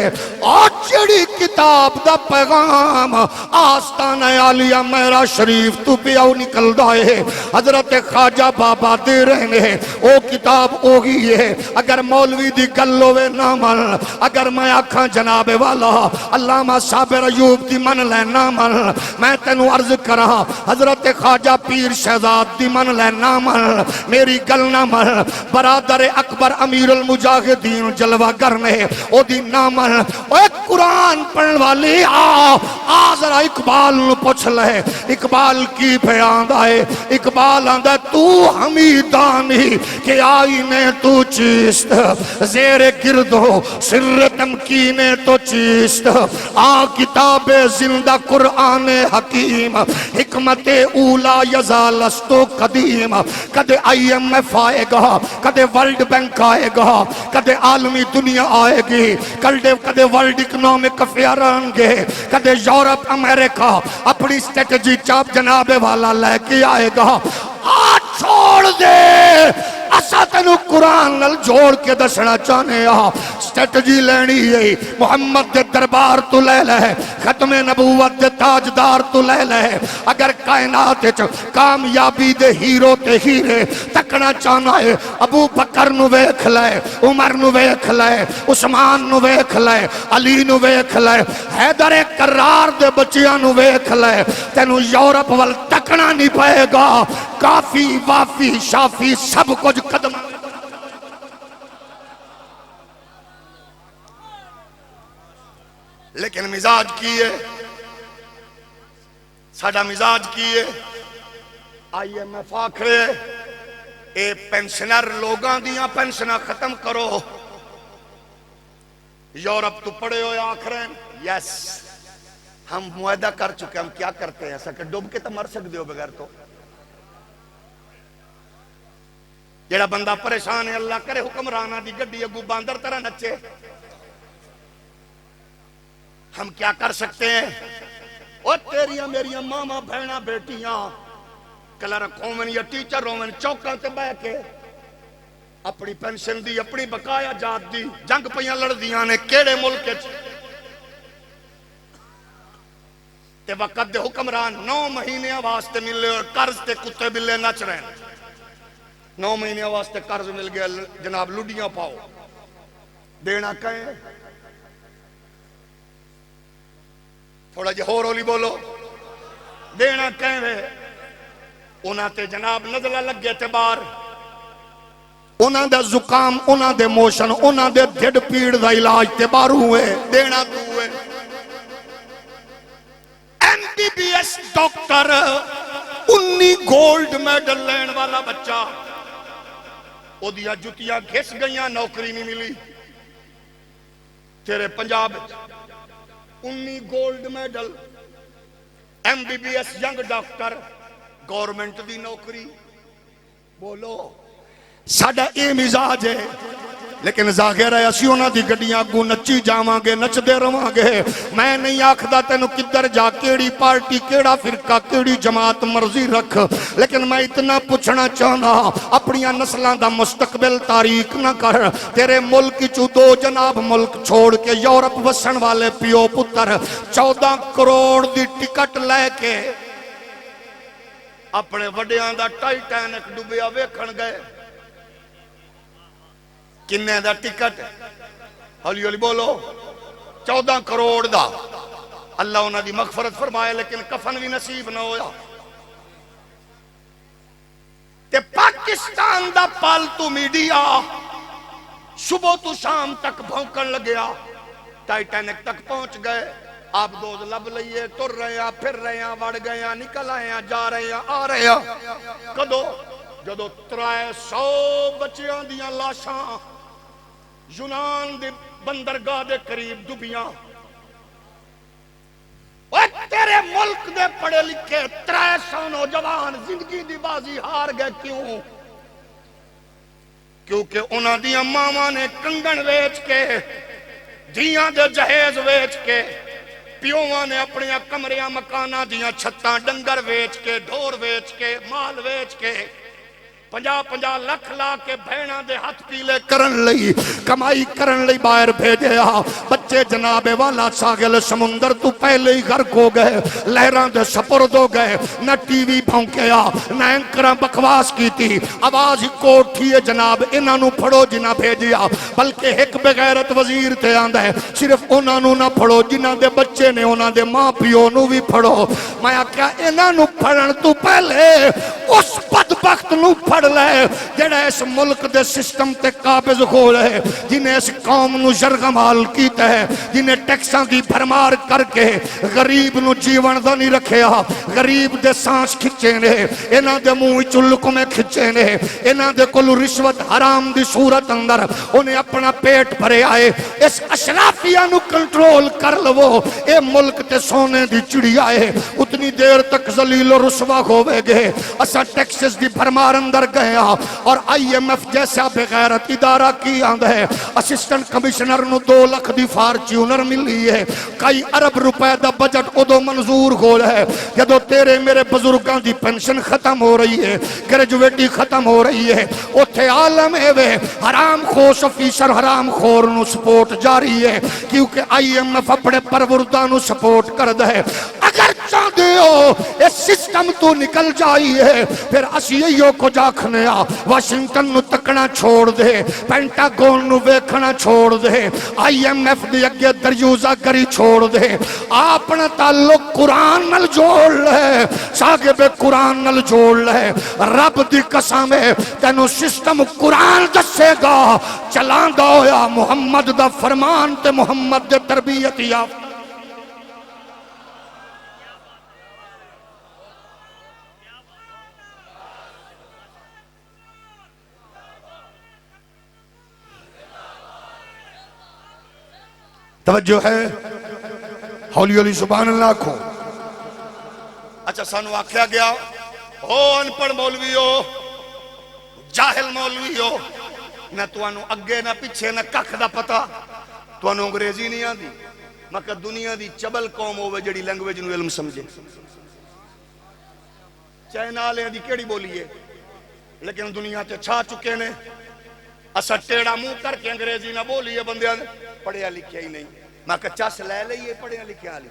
Speaker 4: اور جڑی کتاب دا پیغام آستانہ عالیہ میرا شریف تو پہ آؤ نکل دائے حضرت خواجہ بابا دے رہنے، او کتاب اوگی ہے۔ اگر مولوی دی گلوے نہ من، اگر میں آکھاں جناب والا علامہ صابر ایوب دی من لے نہ من، میں تینوں عرض کرا حضرت خواجہ پیر شہزاد دی من لے نہ من، میری گل نہ من، برادر اکبر امیر المجاہدین جلوہ کرنے او دی نہ من۔ اے قرآن پڑھن والی آ ذرا اقبال نو پوچھ لے، اقبال کی بیان آئے۔ اقبال آندہ تو حمیدانی کہ آئینے تو چیست، زیر گردو سر تمکین تو چیست، آ کتاب زندہ قرآن حکیم، حکمت اولا یزالستو قدیم۔ کدے IMF آئے گا، کدے ورلڈ بینک آئے گا، کدے عالمی دنیا آئے گی، کدے ورلڈ اکنامک افیئر آئیں گے، کدے یورپ امریکہ اپنی اسٹریٹجی چاپ جناب والا لے کے آئے گا۔ چھوڑ دے اسا تینو قرآن نل جوڑ کے دسنا چاہنے سٹریٹجی لینی ہے محمد دے دربار تو لے لے ختم نبوت دے تاجدار تو لے لے اگر کائنات وچ کامیابی دے ہیرو تے ہیرے تکنا چاہنا ہے ابو بکر نو ویکھ لے عمر نو ویکھ لے عثمان نو ویکھ لے علی نو ویکھ لے حیدر کرار دے بچیاں نو ویکھ لے تینو یورپ وال تکنا نہیں پائے گا کافی وافی شافی سب کچھ قدم لیکن مزاج کی ہے ساڈا مزاج کی ہے آئی ایم ایف آکھے اے پینشنر لوگاں دیاں پینشناں ختم کرو یورپ تو پڑے ہوئے آخریں یس ہم معاہدہ کر چکے ہم کیا کرتے ہیں ایسا کہ ڈوب کے تو مر سکتے ہو بغیر تو جیڑا بندہ پریشان ہے اللہ کرے حکمرانہ دی گڈی اگو باندر طرح نچے ہم کیا کر سکتے ہیں او تیریاں میریاں ماما بہنا بیٹیاں کلرک ہومن یا ٹیچر ہومن چوکاں تے بہ کے اپنی پینشن دی اپنی بقایا جات دی جنگ پیاں لڑ دیاں نے کیڑے ملک تے وقت دے حکمران 9 مہینے واسطے ملے اور قرض تے کتے بلے نچ رہے ہیں 9 مہینے واسطے قرض مل گیا جناب لڈیاں پاؤ دینا کہیں تھوڑا جی ہو رولی بولو دینا کہیں وے انہاں تے جناب نزلہ لگ گئے تے بار انہاں دے زکام انہاں دے موشن انہاں دے ڈھڈ پیڑ دا علاج تے بار ہوئے دینا تو ہوئے M B B S doctor 19 gold medal لین والا بچہ او دیا جتیاں گھس گئیاں نوکری نہیں ملی تیرے Punjab 19 gold medal M B B S young doctor government دی نوکری بولو ساڈا اے مزاج ہے لیکن ظاہر ہے اسی انہاں دی گڈیاں اگوں نچی جاواں گے نچدے رہواں گے میں نہیں آکھدا تینوں کدھر جا کیڑی پارٹی کیڑا فرقہ کیڑی جماعت مرضی رکھ لیکن میں اتنا پوچھنا چاہنا اپنیاں نسلاں دا مستقبل تاریک نہ کر تیرے ملک چوں 2 جناب ملک چھوڑ کے یورپ وسن والے پیو پتر 14 کروڑ دی ٹکٹ لے کے اپنے وڈیاں دا ٹائٹینک ڈوبیا ویکھن گئے کنے دا ٹکٹ ہولی ہولی بولو 14 کروڑ دا اللہ انہاں دی مغفرت فرمائے لیکن کفن بھی نصیب نہ ہویا تے پاکستان دا پالتو میڈیا صبح تو شام تک بھونکن لگیا ٹائٹینک تک پہنچ گئے آپ دوز لب لئیے تر رہے ہیں پھر رہے ہیں وڑ گئے ہیں نکل آئے ہیں جا رہے ہیں آ رہے ہیں کدو جدو 300 بچیاں دیاں لاشاں یونان دے بندرگاہ دے قریب ڈوبیاں تیرے ملک دے پڑھے لکھے 300 نوجوان زندگی دی بازی ہار گئے کیوں کیونکہ انہاں دیاں ماما نے کنگن ویچ کے دیاں دے جہیز ویچ کے پیوہاں نے اپنی کمریاں مکانہ دیاں چھتاں ڈنگر ویچ کے ڈھور ویچ کے مال ویچ کے 50 لکھ لا کے بہناں دے ہاتھ پیلے کرن لئی کمائی کرن لئی باہر بھیجیا بچے جناب والا ساگل سمندر تو پہلے ہی غرق ہو گئے لہراں دے سپرد ہو گئے نہ ٹی وی بھونکیا نہ اینکراں بکواس کی تھی آواز ہی کوٹ تھی جناب انہاں نو پھڑو جنہ بھیجیا بلکہ ایک بغیرت وزیر تے آندا ہے صرف انہاں نو نہ پھڑو جنہ دے بچے نے انہاں دے ماں پیو نو بھی پھڑو میں کیا انہاں نو پھڑن تو پہلے اس بدبخت نو پھڑ لے جڑا اس ملک دے سسٹم تے قابض ہو رہے جنہیں اس قوم نو جرغمال کیتا ہے جنہیں ٹیکساں دی بھرمار کر کے غریب نو جیون دا نہیں رکھیا غریب دے سانس کھچے نے انہاں دے منہ وچوں لقمے کھچے نے انہاں دے کول رشوت حرام دی صورت اندر انہیں اپنا پیٹ بھرے آئے اس اشرافیہ نو کنٹرول کر لو اے ملک تے سونے دی چڑیا ہے اتنی دیر تک ذلیل و رسوا ہوئے گے اسا ٹیکسز دی دی بھرمار اندر گیا اور آئی ایم ایف جیسا بغیرت ادارہ کی آندہ ہے اسسٹنٹ کمشنر نو 2 لکھ دی فارچیونر ملی ہے کئی ارب روپے دا بجٹ ادو منظور ہو ہے جدو تیرے میرے بزرگاں دی پینشن ختم ہو رہی ہے گریجویٹی ختم ہو رہی ہے اتھے عالم ہے وے حرام خوش افیسر حرام خور نو سپورٹ جاری ہے کیونکہ آئی ایم ایف اپنے پروردہ نو سپورٹ کر دے اگر چاہتے ہو اس سسٹم تو نکل جائی ہے پھر اسیئیوں کو جاکھنے واشنگٹن نو تکنا چھوڑ دے پینٹاگون نو ویکھنا چھوڑ دے آئی ایم ایف دی اگے دریوزہ گری چھوڑ دے اپنا تعلق قرآن نل جوڑ لے صاحب قرآن نل جوڑ لے رب دی قسم ہے تینو سسٹم قرآن دسے گا چلان دا ہویا محمد دا فرمان تے محمد دے تربیت یافتہ توجہ ہے ہولی ہولی سبحان اللہ کو اچھا سانو آکھیا گیا او انپڑھ مولوی ہو جاہل مولوی ہو نہ توانو اگے نہ پیچھے نہ ککھ دا پتا توانو انگریزی نہیں آندی مکہ دنیا دی چبل قوم ہوئے جڑی لینگویج نو علم سمجھے چائنا لے دی کیڑی بولی ہے لیکن دنیا تے چھا چکے نے اسا ٹیڑا منہ کر کے انگریزی نہ بولی ہے بندیاں پڑھیا لکھیا ہی نہیں میں کہ چس لے لئیے پڑھیا لکھیا آلی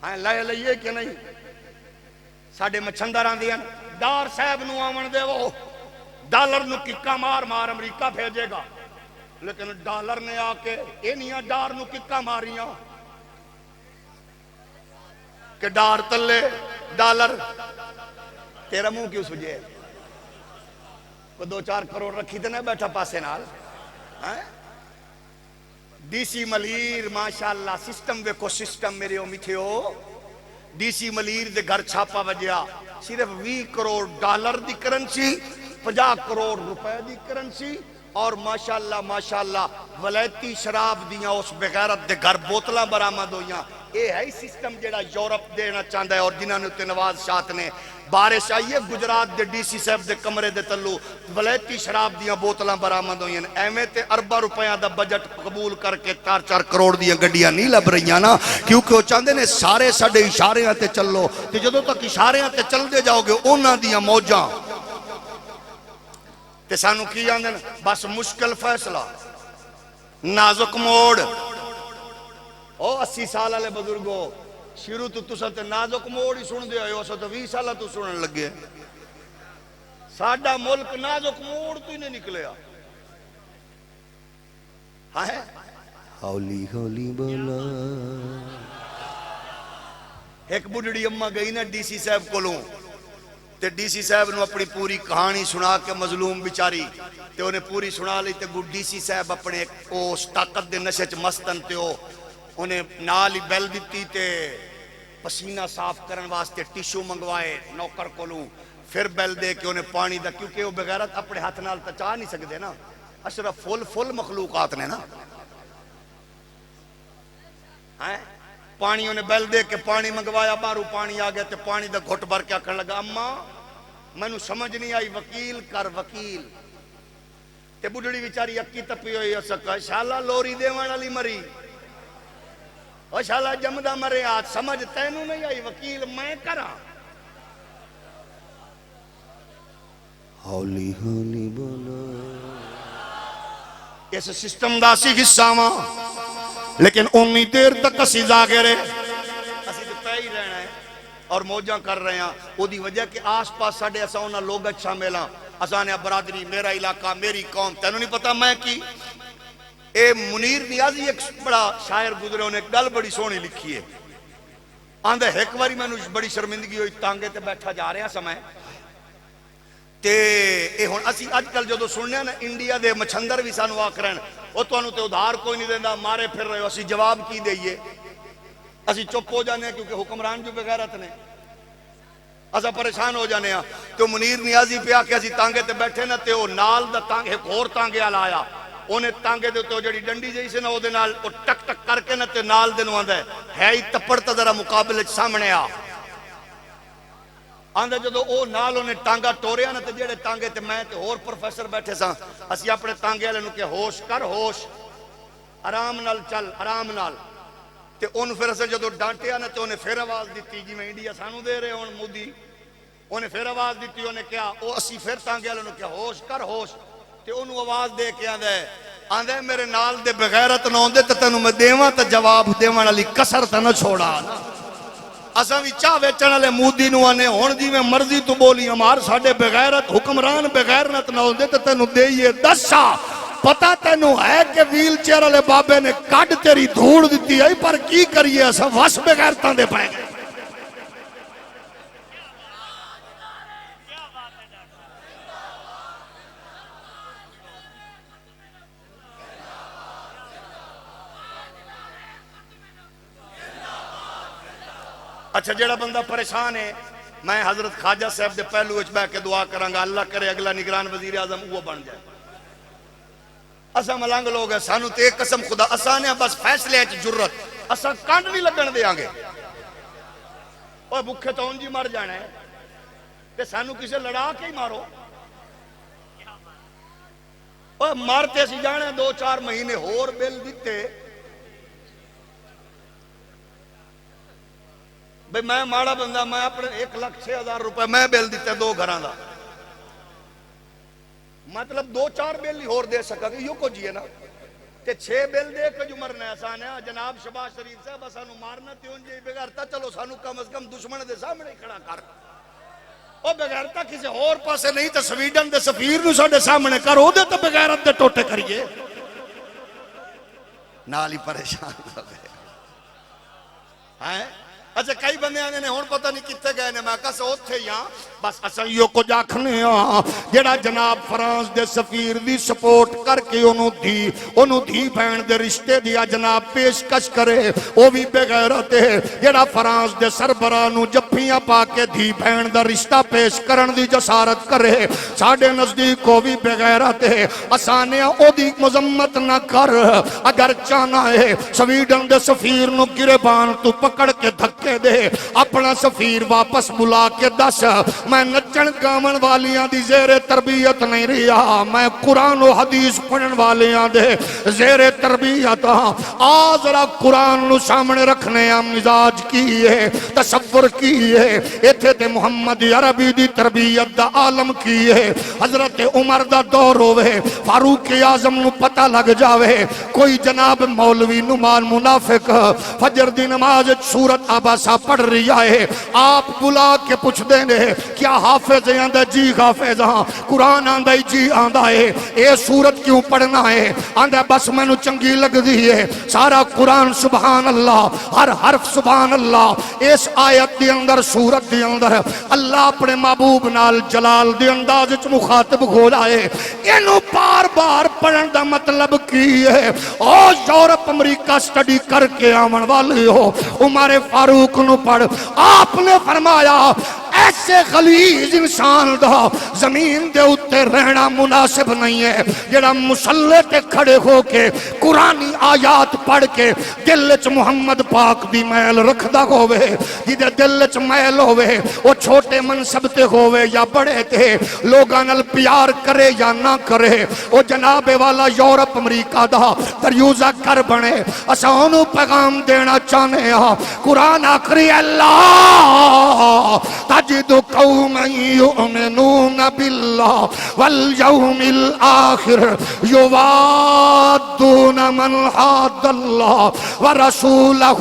Speaker 4: ہاں لے لئیے کہ نہیں ساڑھے مچھندر آن دیا ڈار صاحب نو آمن دے وہ ڈالر نو ککا مار مار امریکہ بھیجے گا لیکن ڈالر نے آکے انہیاں ڈار نو ککا ماریاں کہ ڈار تلے ڈالر تیرا منہ کیوں سجے کو 2-4 کروڑ رکھی تے نہیں بیٹھا پاسے نال ڈی سی ملیر ماشاءاللہ سسٹم وے کو سسٹم میرے امیتھے ہو ڈی سی ملیر دے گھر چھاپا وجیا صرف 20 crore dollar the currency 50 crore روپے دی کرنسی اور ماشاءاللہ ولایتی شراب دیاں اس بغیرت دے گھر بوتلاں برآمد ہویاں اے ہے سسٹم جیڑا یورپ دینا چاہتا ہے اور جنہاں نے تے نواز شاہ نے بارش آئیے گجرات دے ڈی سی صاحب دے کمرے دے تلو ولایتی شراب دیاں بوتلاں برآمد ہویاں ایویں تے ارباں روپیاں دا بجٹ قبول کر کے 4-4 کروڑ دیاں گڈیاں نہیں لب رہیاں نا کیونکہ وہ چاہتے نے سارے ساڈے اشاریاں تے چلو تے جدوں تک اشاریاں تے چل دے جاؤ گے انہاں دیاں موجاں تے سانو کی جاندے بس مشکل فیصلہ نازک موڑ او 80 سال والے بزرگو شروع تو تسا تے نازک موڑ ہی سن دے ہوئے اسا تو 20 سالہ تو سنن لگے ساڈا ملک نازک موڑ تو ہی نہیں نکلیا ہاں ہے ہولی ہولی بولا ایک بڑھڑی اممہ گئی نا ڈی سی صاحب کولوں تے ڈی سی صاحب نو اپنی پوری کہانی سنا کے مظلوم بیچاری تے انہیں پوری سنا لی تے ڈی سی صاحب اپنے اس طاقت دے نشے چ مستن تے انہیں نال ہی بیل دیتی تے پسینہ صاف کرن واسطے ٹیشو منگوائے نوکر کولوں پھر بیل دے کے انہیں پانی دا کیونکہ وہ بغیرت اپنے ہاتھ نال تچا نہیں سکتے نا اشرف فل مخلوقات نے نا پانی انہیں بیل دے کے پانی منگوایا بارو پانی آگیا تے پانی دا گھٹ بھر کے آکھن لگا اماں میں نو سمجھ نہیں آئی وکیل کر وکیل تے بڑھڑی بیچاری اکی تپی ہوئی اسکا شالا لوری دے والی مری او شالا جمدہ مرے آج سمجھ تینوں نہیں آئی وکیل میں کرا ہولی ہولی بولا اس سسٹم دا سی حصہ ماں لیکن انی دیر تک اسی جاگے رہے اسی تو پہ ہی رہنا ہے اور موجاں کر رہے ہیں وہ دی وجہ کہ آس پاس ساڑھے ایسا ہونا لوگ اچھا میلا اسانے برادری میرا علاقہ میری قوم تینوں نہیں پتا میں کی اے منیر نیازی ایک بڑا شاعر گزرے انہیں ایک گل بڑی سونی لکھی ہے آندھے ایک باری میں بڑی شرمندگی ہوئی تانگے تے بیٹھا جا رہے ہیں سمیں تے اے ہون اسی آج کل جو سننے ہیں نا انڈیا دے مچھندر بھی سانو آکھ رہے ہیں وہ تو انہوں تے ادھار کوئی نہیں دیندہ مارے پھر رہے ہو اسی جواب کی دئیے اسی چپ ہو جانے ہیں کیونکہ حکمران جو بغیرت نے اسا پریشان ہو جانے ہیں تو منیر نیازی پہ آکے اسی تانگے تے بیٹھے نا تے وہ نال دا تانگے ایک اور تانگے آلایا انہیں تانگے دے تو جڑی ڈنڈی جیسے نا وہ دے نال وہ ٹک ٹک کر کے نا تے نال دے نواندہ ہے ہی تپڑ تا ذرا مقابلے سامنے آ آندے جدو او نال انہیں ٹانگا ٹوریا نا تے جڑے ٹانگے تے میں تے اور پروفیسر بیٹھے ساں اسی اپنے ٹانگے والے نو کہ ہوش کر ہوش آرام نال چل آرام نال تے انہوں پھر اسے جدو ڈانٹیا نا تے انہیں پھر آواز دیتی جی میں انڈیا سانو دے رہے ہوں مودی انہیں پھر آواز دیتی انہیں کیا او اسی پھر ٹانگے والے نو کہ ہوش کر ہوش تے انہوں آواز دے کے آندے میرے نال دے بغیرت نہ ہوندے تے تینوں میں دیواں تے جواب دیواں والی کسر تے نہ چھوڑا نا اساں وی چاہ ویچن والے مودی نو آنے ہن جی میں مرضی تو بولی ہمار ساڈے بغیرت حکمران بغیرت نہ ہوندے تے تینوں دئیے دسا پتہ تینوں ہے کہ ویل چیئر والے بابے نے کڈ تیری دھوڑ دتی ہے پر کی کریے اساں وس بغیرتاں دے پے گئے اچھا جڑا بندہ پریشان ہے میں حضرت خواجہ صاحب دے پہلو وچ بیٹھ کے دعا کراں گا اللہ کرے اگلا نگران وزیر اعظم وہ بن جائے اساں ملنگ لوگ ہیں سانو تے ایک قسم خدا اساں نے بس فیصلے وچ جرت اساں کنڈ نہیں لگن دیاں گے اوے بھوکے تو انج ہی مر جانا ہے تے سانو کسے لڑا کے ہی مارو اوے مارتے سی جانے 2-4 مہینے ہور بل دتے بھئی میں ماڑا بندہ میں اپنے 1,06,000 روپے میں بل دیتے 2 گھران دا مطلب 2-4 بل ہی ہور دے سکا گے یوں کو جیے نا تے 6 بل دے کے جو مرنے آسان ہے جناب شباز شریف صاحب سانو مارنا تے ان جی بغیرتا چلو سانو کم از کم دشمن دے سامنے کھڑا کر او بغیرتا کسی اور پاسے نہیں تے سویڈن دے سفیر نو ساڈے سامنے کر او دے تے بغیرت دے ٹوٹے کریے نال ہی پریشان ہو گئے ہیں اچھا کئی بندے آنے نے ہون پتہ نہیں کتے گئے نے میں کہا سے اوتھے یہاں بس اسائیوں کو جاکھنے ہاں جڑا جناب فرانس دے سفیر دی سپورٹ کر کے انہوں دھی بہن دے رشتے دیا جناب پیشکش کرے وہ بھی بغیرت ہے جڑا فرانس دے سربراہ نو جپیاں پا کے دھی بہن دا رشتہ پیش کرن دی جسارت کرے ساڑھے نزدیک کو بھی بغیرت ہے اسانیاں او دی مذمت نہ کر اگر چانا ہے سویڈن دے سفیر نو گربان تو پکڑ کے دھکے دے اپنا سفیر واپس بلا کے دس میں نچن گامن والیاں دی زیر تربیت نہیں رہا میں قرآن و حدیث پڑھن والیاں دے زیر تربیت ذرا قرآن نو سامنے رکھنے مزاج کی ہے تصور کی ہے ایتھے تے محمد عربی دی تربیت دا عالم کی ہے حضرت عمر دا دور ہوئے فاروق اعظم نو پتہ لگ جاوے کوئی جناب مولوی نمان منافق فجر دی نماز سورت آباسا پڑھ رہی ہے آپ بلا کے پوچھ دینے کیا حافظ آندہ جی حافظ ہاں قرآن آندہ جی آندہ ہے اے سورت کیوں پڑھنا ہے آندہ بس میں نو چنگی لگ دی ہے سارا قرآن سبحان اللہ ہر حرف سبحان اللہ اس آیت دی اندر سورت دی اندر اللہ اپنے محبوب نال جلال دی انداز چ مخاطب ہو جائے انہوں بار بار پڑھن دا مطلب کی ہے اور یورپ امریکہ سٹڈی کر کے آمن والی ہو عمر فاروق نو پڑھ آپ نے فرمایا ایسے غلیظ انسان دا زمین دے اتے رہنا مناسب نہیں ہے جڑا مسلح تے کھڑے ہو کے قرآنی آیات پڑھ کے دل چ محمد پاک دی محل رکھدا ہوئے جدے دل چ محل ہوئے وہ چھوٹے منصب تے ہوئے یا بڑے تے لوگاں نال پیار کرے یا نہ کرے وہ جناب والا یورپ امریکہ دا دریوزہ کر بنے اساں انہوں پیغام دینا چاہنے ہاں قرآن آخری اللہ تجد قوما یؤمنون باللہ والیوم الآخر یوادون من حاد اللہ ورسولہ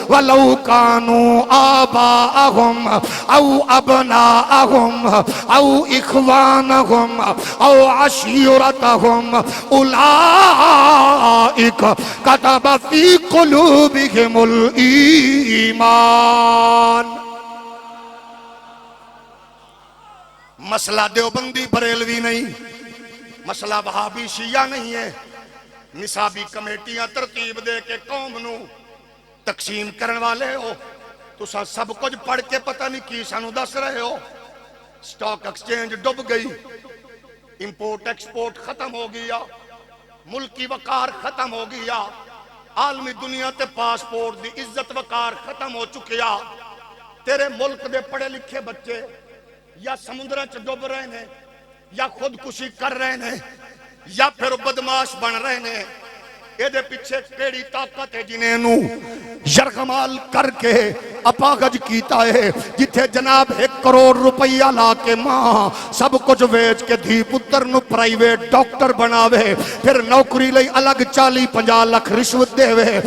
Speaker 4: ولو کانوا آباءہم او ابناءہم او اخوانہم او عشیرتہم اولئک کتب فی قلوبہم الایمان مسئلہ دیوبندی بریلوی نہیں مسئلہ وہابی شیعہ نہیں ہے نصابی کمیٹیاں ترتیب دے کے قوم نو تقسیم کرن والے ہو تو سب کچھ پڑھ کے پتہ نہیں کی سانو دس رہے ہو سٹاک ایکسچینج ڈب گئی امپورٹ ایکسپورٹ ختم ہو گیا ملکی وقار ختم ہو گیا عالمی دنیا تے پاسپورٹ دی عزت وقار ختم ہو چکیا تیرے ملک دے پڑھے لکھے بچے یا سمندر چ ڈب رہے ہیں یا خودکشی کر رہے ہیں یا پھر بدماش بن رہے ہیں اے دے پیچھے کیڑی طاقت ہے جنہیں نو یرغمال کر کے اپاغج کیتا ہے جتھے جناب 1 کروڑ روپیہ لا کے ماں سب کچھ ویچ کے دھی پتر نو پرائیویٹ ڈاکٹر بناوے پھر نوکری لئی الگ 40-50 لاکھ رشوت دے وے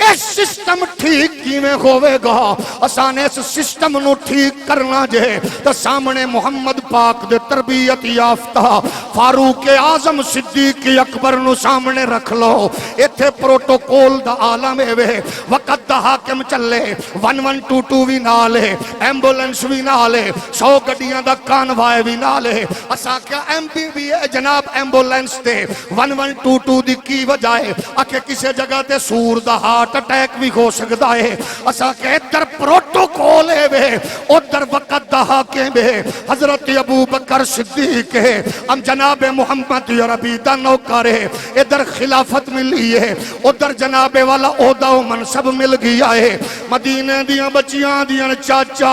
Speaker 4: اس سسٹم ٹھیک کیویں ہوئے گا اسانے اس سسٹم نو ٹھیک کرنا جے تو سامنے محمد پاک دے تربیت یافتہ فاروق اعظم صدیق اکبر نو سامنے رکھ لو ایتھے پروٹوکول دا عالم ہے وے وقت دا حاکم چلے 1122 بھی نالے ایمبولنس بھی نالے 100 گڈیاں دا کانوائے بھی نالے اسا کیا ایم پی بھی ہے جناب ایمبولنس تے 1122 دی کی وجہ ہے آکے کسے جگہ تے سور دا ہارٹ اٹیک بھی ہو سکتا ہے اسا کہ ادھر پروٹوکول ہے وے ادھر وقت دا حاکم ہے حضرت ابو بکر صدیق ہے ہم جناب محمد عربی دا نوکر ہے ادھر خلافت ملی ہے ادھر جناب والا عہدہ و منصب مل گیا ہے مدینے دیاں بچیاں دیاں چاچا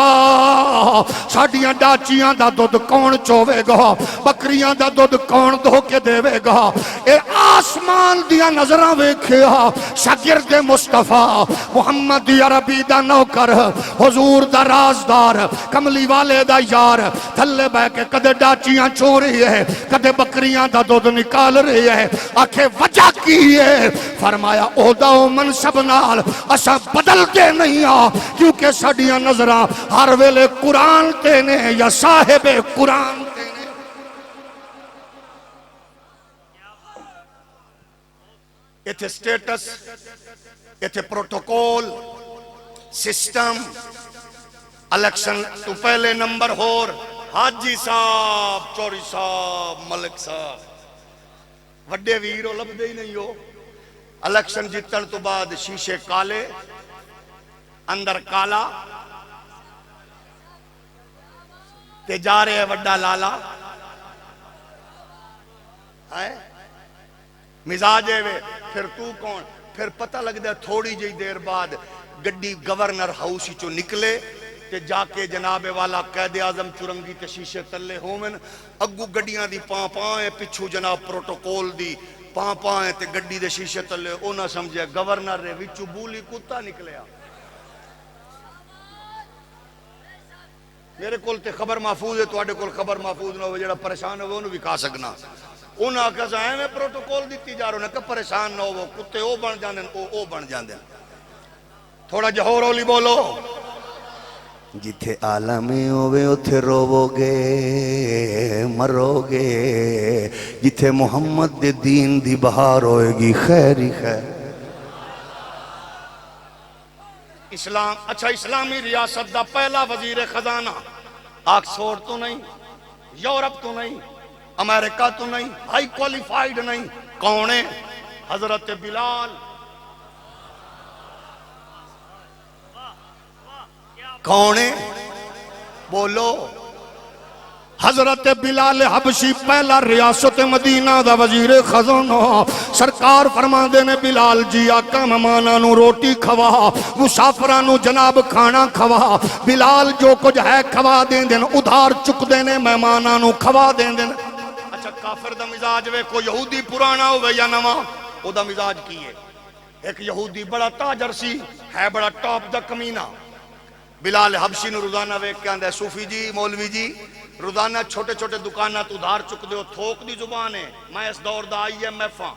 Speaker 4: ساڈیاں ڈاچیاں دا دودھ کون چوے گا بکریاں دا دودھ کون دھو کے دے گا اے آسمان دیاں نظراں ویکھیا شاگرد مصطفیٰ محمد عربی دا نوکر حضور دا رازدار کملی والے دا یار تھلے بہ کے کدے ڈاچیاں چو رہی ہے کدے بکریاں دا دودھ نکال رہی ہے آکھے وجہ کی ہے فرمایا عہدہ و منصب نال اسا بدلتے نہیں آ کیونکہ ساڈیاں نظراں ہر ویلے قرآن تے نے یا صاحب قرآن تے نے ایتھے سٹیٹس ایتھے پروٹوکول سسٹم الیکشن تو پہلے نمبر ہور حاجی صاحب چوری صاحب ملک صاحب وڈے ویرو لبدے ہی نہیں ہو الیکشن جیتن تو بعد شیشے کالے اندر کالا تے جا رہے وڈا لالا مزاج ہے پھر تو کون پھر پتہ لگ دے تھوڑی جی دیر بعد گڈی گورنر ہاؤسی چو نکلے تے جا کے جناب والا قائد اعظم چرنگی تے شیشے تلے ہومن اگو گڈیاں دی پاں پاں پچھو جناب پروٹوکول دی پاں پاں تے گڈی دے شیشے تلے اونا سمجھے گورنر رے وچو بولی کتا نکلیا میرے کول تے خبر محفوظ ہے تواڈے کول خبر محفوظ نہ ہو جڑا پریشان ہوئے انہوں بھی کہا سکنا انہاں کہا ہے میں پروٹوکول دیتی جا رہا ہوں کہ پریشان نہ ہو کتے او بن جاندیں او بن جاندیں تھوڑا جہور اولی بولو
Speaker 2: جتھے عالمی ہوئے اتھے روو گے مرو گے جتھے محمد دے دین دی بہار ہوئے گی خیر ہی خیر
Speaker 4: اسلام اچھا اسلامی ریاست دا پہلا وزیر خزانہ آکسفورڈ تو نہیں یورپ تو نہیں امریکہ تو نہیں ہائی کوالیفائیڈ نہیں کون ہے حضرت بلال کون ہے بولو حضرت بلال حبشی پہلا ریاست مدینہ دا وزیر خزانہ سرکار فرما دینے بلال جی آقا مہماناں نو روٹی کھوا مسافراں نو جناب کھانا کھوا بلال جو کچھ ہے کھوا دین دین ادھار چک دینے مہماناں نو کھوا دین دین اچھا کافر دا مزاج وے کو یہودی پرانا ہوئے یا نواں او دا مزاج کی ہے ایک یہودی بڑا تاجر سی ہے بڑا ٹاپ دا کمینہ بلال حبشی نو روزانہ ویک کے آندہ ہے صوفی جی مولوی جی روزانہ چھوٹے چھوٹے دکانہ تو ادھار چک دے ہو تھوک دی زبان ہے میں اس دور دا آئی ایم ایف ہاں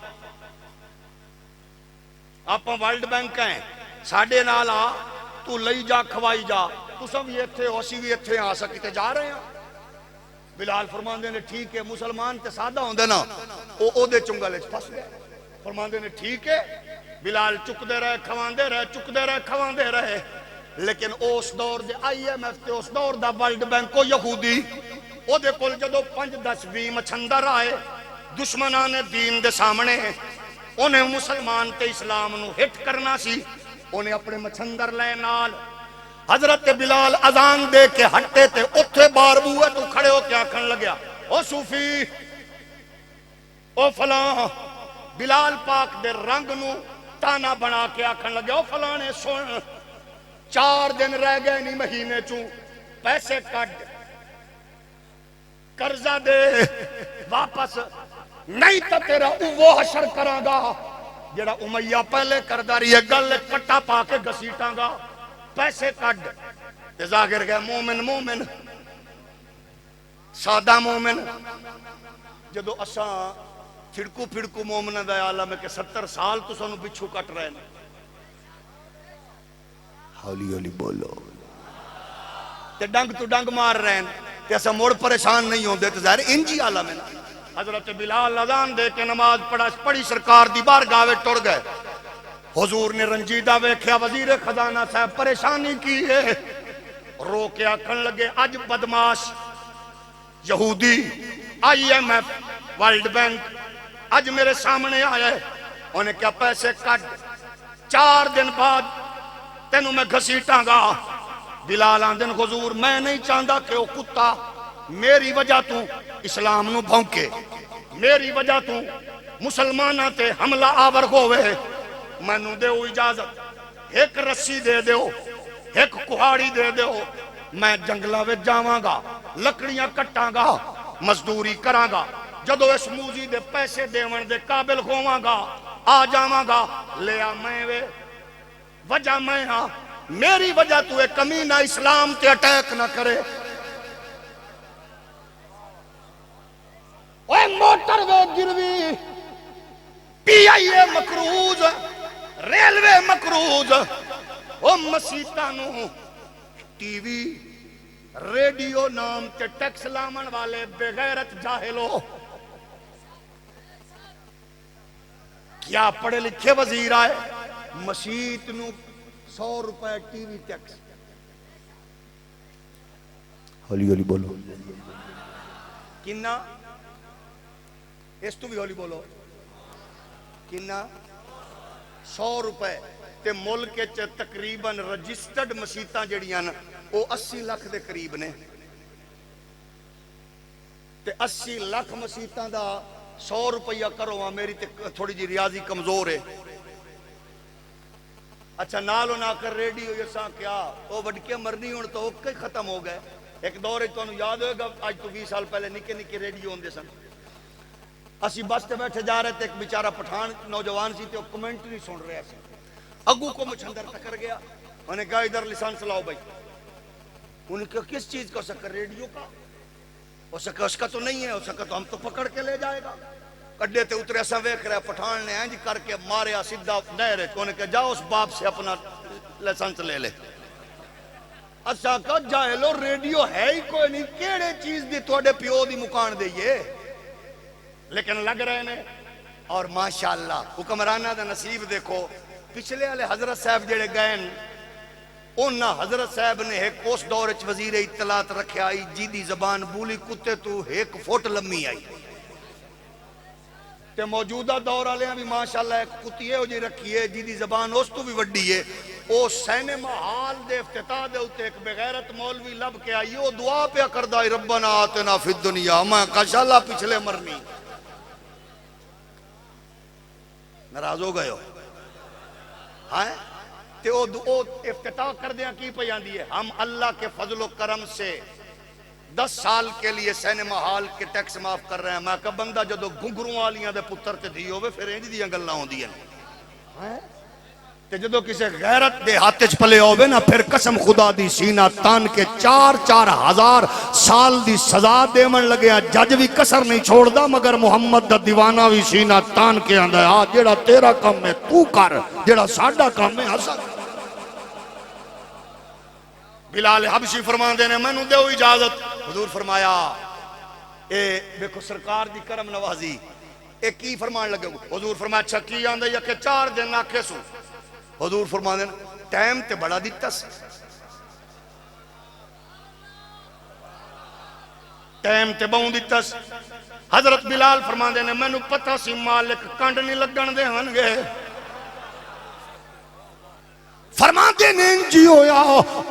Speaker 4: آپ ورلڈ بینک ہیں ساڑھے نالا تو لئی جا کھوائی جا تو سب یہ تھے اسی بھی تھے آ سکتے جا رہے ہیں بلال فرمان دے نے ٹھیک ہے مسلمان تے سادہ ہوں دے نا او دے چنگلے پھس گئے فرمان دے نے ٹھیک ہے بلال چک دے رہے کھوان دے رہے چک دے رہے کھوان دے رہے لیکن اس دور دے آئی ایم ایف تے اس دور دا ورلڈ بینک کو یہودی او دے کول جدو 5-10-20 مچھندر آئے دشمنان دین دے سامنے انہیں مسلمان تے اسلام نو ہٹ کرنا سی انہیں اپنے مچھندر لے نال حضرت بلال اذان دے کے ہٹے تے اتھے بار بوئے تو کھڑے ہو کے آکھن لگیا او صوفی او فلاں بلال پاک دے رنگ نو تانا بنا کے آکھن لگیا او فلانے سن 4 دن رہ گئے نہیں مہینے چوں پیسے کٹ قرضہ دے واپس، نہیں تو تیرا وہ حشر کراں گا جڑا امیہ پہلے کردا رہی ہے، گل کٹا پا کے گسیٹاں گا، پیسے کڈ تے ظاہر گیا مومن مومن سادہ مومن۔ جدو اساں چھڑکو پھڑکو مومنہ دا عالم ہے کہ 70 سال تو سانو بچھو کٹ رہے ہیں،
Speaker 2: ہولی ہولی بولو،
Speaker 4: تے ڈنگ تو ڈنگ مار رہے ہیں تے اساں موڑ پریشان نہیں ہوندے، تے ظاہر انجی عالم ہے نا۔ حضرت بلال اذان دے کے نماز پڑھی سرکار دی بارگاہ وچ ٹر گئے، حضور نے رنجیدہ ویکھیا، وزیر خزانہ صاحب پریشانی کی ہے، رو کے آکھن لگے اج بدماش یہودی IMF ورلڈ بینک اج میرے سامنے آیا ہے، انہیں کیا پیسے کٹ 4 دن بعد تینوں میں گھسیٹاں گا۔ بلال آندن حضور میں نہیں چاہتا کہ وہ کتا میری وجہ تو اسلام نو بھونکے، میری وجہ تو مسلمانہ تے حملہ آور ہوئے، میں نو دے اجازت، ایک رسی دے دیو، ایک کہاڑی دے دیو، میں جنگلہ وچ جاواں گا، لکڑیاں کٹاں گا، مزدوری کراں گا، جدو اس موزی دے پیسے دیون دے قابل ہوواں گا آ جاواں گا، لیا میں وے وجہ میں ہاں، میری وجہ تو ایک کمینہ اسلام تے اٹیک نہ کرے۔ اوہ موٹر وے گروی، PIA مکروز، ریلوے مکروز، او مسیطانو ٹی وی ریڈیو نام تے ٹیکس لامن والے بغیرت جاہلو، کیا پڑھے لکھے وزیر آئے، مسیط نو 100 روپے ٹی وی ٹیکس،
Speaker 2: ہولی ہولی بولو،
Speaker 4: کنہ اس تو بھی ہولی بولو، کنہ 100 روپے تے ملک چ تقریباً رجسٹرڈ مسیطاں جڑیاں وہ 80 لاکھ دے قریب نے، تے 80 لاکھ مسیطاں دا 100 روپیہ کرو، میری تے تھوڑی جی ریاضی کمزور ہے۔ اچھا نالو نہ کر ریڈیو یساں کیا وہ وڈکے مرنی ہون تو اوکے ختم ہو گئے، ایک دور تو انہوں یاد ہوئے گا آج تو 20 سال پہلے نکے نکے ریڈیو ہوندے سن، اسی بس تے بیٹھے جا رہے تھے، ایک بیچارہ پٹھان نوجوان سی تے وہ کمنٹری سن رہے ہیں، اگو کو مچھندر ٹکر گیا، انہوں نے کہا ادھر لسانس لاؤ بھائی، انہوں نے کہا کس چیز کا؟ سکر ریڈیو کا، وہ سکر اس کا تو نہیں ہے، وہ سکر تو ہم تو پکڑ کے لے جائے گا، کڈے تے اترے ایسا ویکھ رہا ہے، پٹھان نے اینج کر کے ماریا سیدھا نہر، انہوں نے کہا جاؤ اس باپ سے اپنا لائسنس لے لے۔ اچھا کہ جاہلو ریڈیو ہے ہی کوئی نہیں، کیڑے چیز دی تواڈے پیو دی مکان دئیے، لیکن لگ رہے نے۔ اور ماشاءاللہ حکمرانہ دا نصیب دیکھو، پچھلے والے حضرت صاحب جڑے گئے انہاں حضرت صاحب نے ایک اس دور وچ وزیر اطلاعات رکھیا آئی جی دی زبان بولی کتے تو 1 فٹ لمبی آئی، تے موجودہ دور والے بھی ماشاءاللہ ایک کتی ہو جی رکھی ہے جی دی زبان اس تو بھی وڈی ہے۔ او سینما ہال دے افتتاح دے اوتے ایک بغیرت مولوی لب کے آئی، او دعا پیا کردا ہے ربنا آتنا فی الدنیا، میں کاشاءاللہ پچھلے مرنی، ناراض ہو گئے ہو ہاں؟ تے او افتتاح کر دیا کی پہ آندی ہے، ہم اللہ کے فضل و کرم سے 10 سال کے لیے سینما ہال کے ٹیکس معاف کر رہے ہیں۔ میں کہا بندہ جدو گھنگروں والیاں دے پتر تے دھی ہوئے پھر انج دیاں گلاں ہوندی ہیں، تے جدو کسے غیرت دے ہاتھ وچ پلے ہوئے نا پھر قسم خدا دی سینہ تان کے 4-4 ہزار سال دی سزا دیون لگیا، جج بھی کسر نہیں چھوڑ دا، مگر محمد دا دیوانہ بھی سینہ تان کے آندہ ہے ہاں جیڑا تیرا کام ہے تو کر، جیڑا ساڈا کام ہے حسن۔ بلال حبشی فرمان دینے میں نو دیو اجازت، حضور فرمایا اے دیکھو سرکار دی کرم نوازی، اے کی فرمان لگے گو؟ حضور فرمایا اچھا کی آندے یا کہ 4 دن آکھے سو؟ حضور فرمان دینے ٹائم تے بڑا دیتا سی، ٹائم تے بہن دیتا سی۔ حضرت بلال فرمان دینے میں نو پتہ سی مالک کنڈ نہیں لگن دے ہنگے، فرمان دینے انجی ہویا،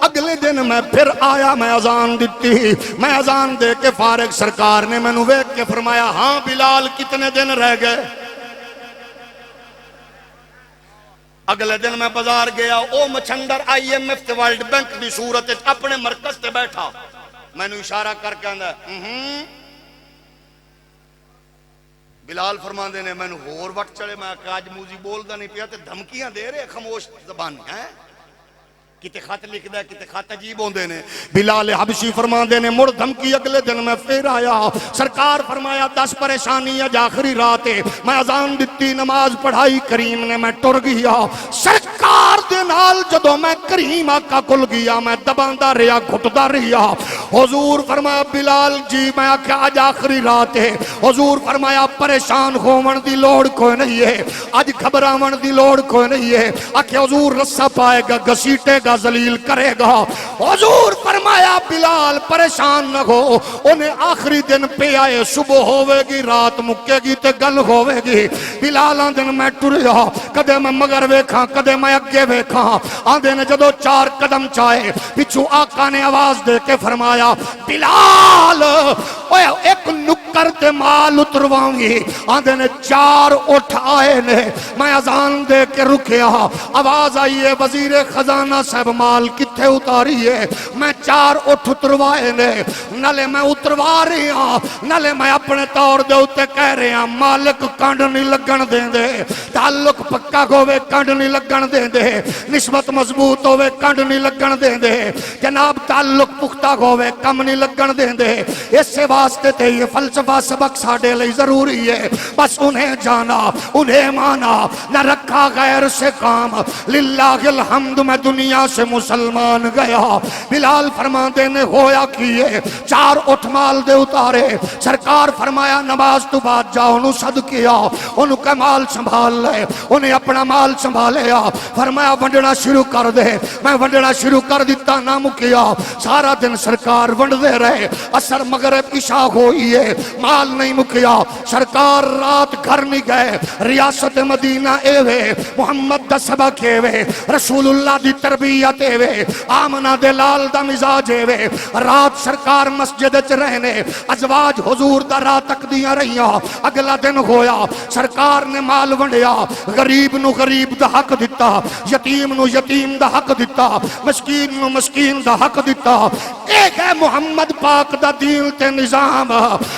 Speaker 4: اگلے دن میں پھر آیا، میں اذان دیتی، میں اذان دے کے فارغ، سرکار نے میں نو ویک کے فرمایا ہاں بلال کتنے دن رہ گئے؟ اگلے دن میں بازار گیا، او مچھندر IMF تے ورلڈ بینک دی صورت اپنے مرکز تے بیٹھا، میں نو اشارہ کر کے آندہ بلال فرماندے نے میں ہور وقت چلے، میں کہ آج موزی بولدا نہیں پیا تے دھمکیاں دے رہے خاموش زبان ہیں، کتے خط لکھدا ہے کتے خط عجیب ہوندے نے۔ بلال حبشی فرماندے نے مڑ دھمکی اگلے دن میں پھر آیا، سرکار فرمایا 10 پریشانی اج آخری رات ہے، میں اذان دتی نماز پڑھائی کریم نے میں ٹر گیا، سرکار دے نال جدوں میں کریم آقا کول گیا میں دباندا رہیا گھٹدا رہیا۔ حضور فرمایا بلال جی، میں آکھیا اج آخری رات ہے، حضور فرمایا پریشان ہون دی لوڑ کوئی نہیں ہے، اج گھبراون دی لوڑ کوئی نہیں ہے، آکھیا حضور رسا پائے گا گھسیٹے گا ذلیل کرے گا۔ حضور فرمایا بلال پریشان نہ ہو، انہیں آخری دن پہ آئے، صبح ہوئے گی رات مکے گی تے گل ہوئے گی۔ بلال آندن میں ٹریا، کدے میں مگر ویکھاں کدے میں اگے ویکھاں، آندن جدو 4 قدم چاہے پچھو آقا نے آواز دے کے فرمایا بلال ایک نکر تے مال اترواؤں، آندن 4 اٹھ آئے نے، میں اذان دے کے رکیا، آواز آئی ہے وزیر خزانہ صاحب مال کتھے اتاری ہے، میں 4 اٹھ اتروائے نے، نلے میں اتروا رہی ہاں، نلے میں اپنے طور دے اتے کہہ رہے ہیں مالک کنڈ نہیں لگن دیں دے، تعلق پکا ہوئے کنڈ نہیں لگن دیں دے، نسبت مضبوط ہوئے کنڈ نہیں لگن دیں دے، جناب تعلق پختہ ہوئے کم نہیں لگن دیں دے۔ اس سے واسطے تے یہ فلسفہ سبق ساڑھے لئی ضروری ہے، بس انہیں جانا انہیں مانا، نہ رکھا غیر سے کام، للہ الحمد میں دنیا سے مسلمان گیا۔ بلال فرماندے نے ہویا کیے 4 اٹھ مال دے اتارے، سرکار فرمایا نماز تو بعد جاؤ انہوں صد کیا، انہوں کا مال سنبھال لے، انہیں اپنا مال سنبھالیا، فرمایا ونڈنا شروع کر دے، میں ونڈنا شروع کر دیتا نہ مکیا، سارا دن سرکار ونڈ دے رہے، اثر مغرب عشاء ہوئی ہے، مال نہیں مکیا، سرکار رات گھر نہیں گئے، ریاست مدینہ ایوے، محمد دا سبق ایوے، رسول اللہ دی تربیت ایوے، آمنہ دے لال دا مزاج ایوے، رات سرکار مسجد چ رہنے، ازواج حضور دا رات تک دیاں رہیاں، اگلا دن ہویا، سرکار نے مال ونڈیا، غریب نو غریب دا حق دیتا، یتیم نو یتیم دا حق دیتا، مسکین نو مسکین دا حق دیتا۔ ایک ہے محمد پاک دا دین تے نظام،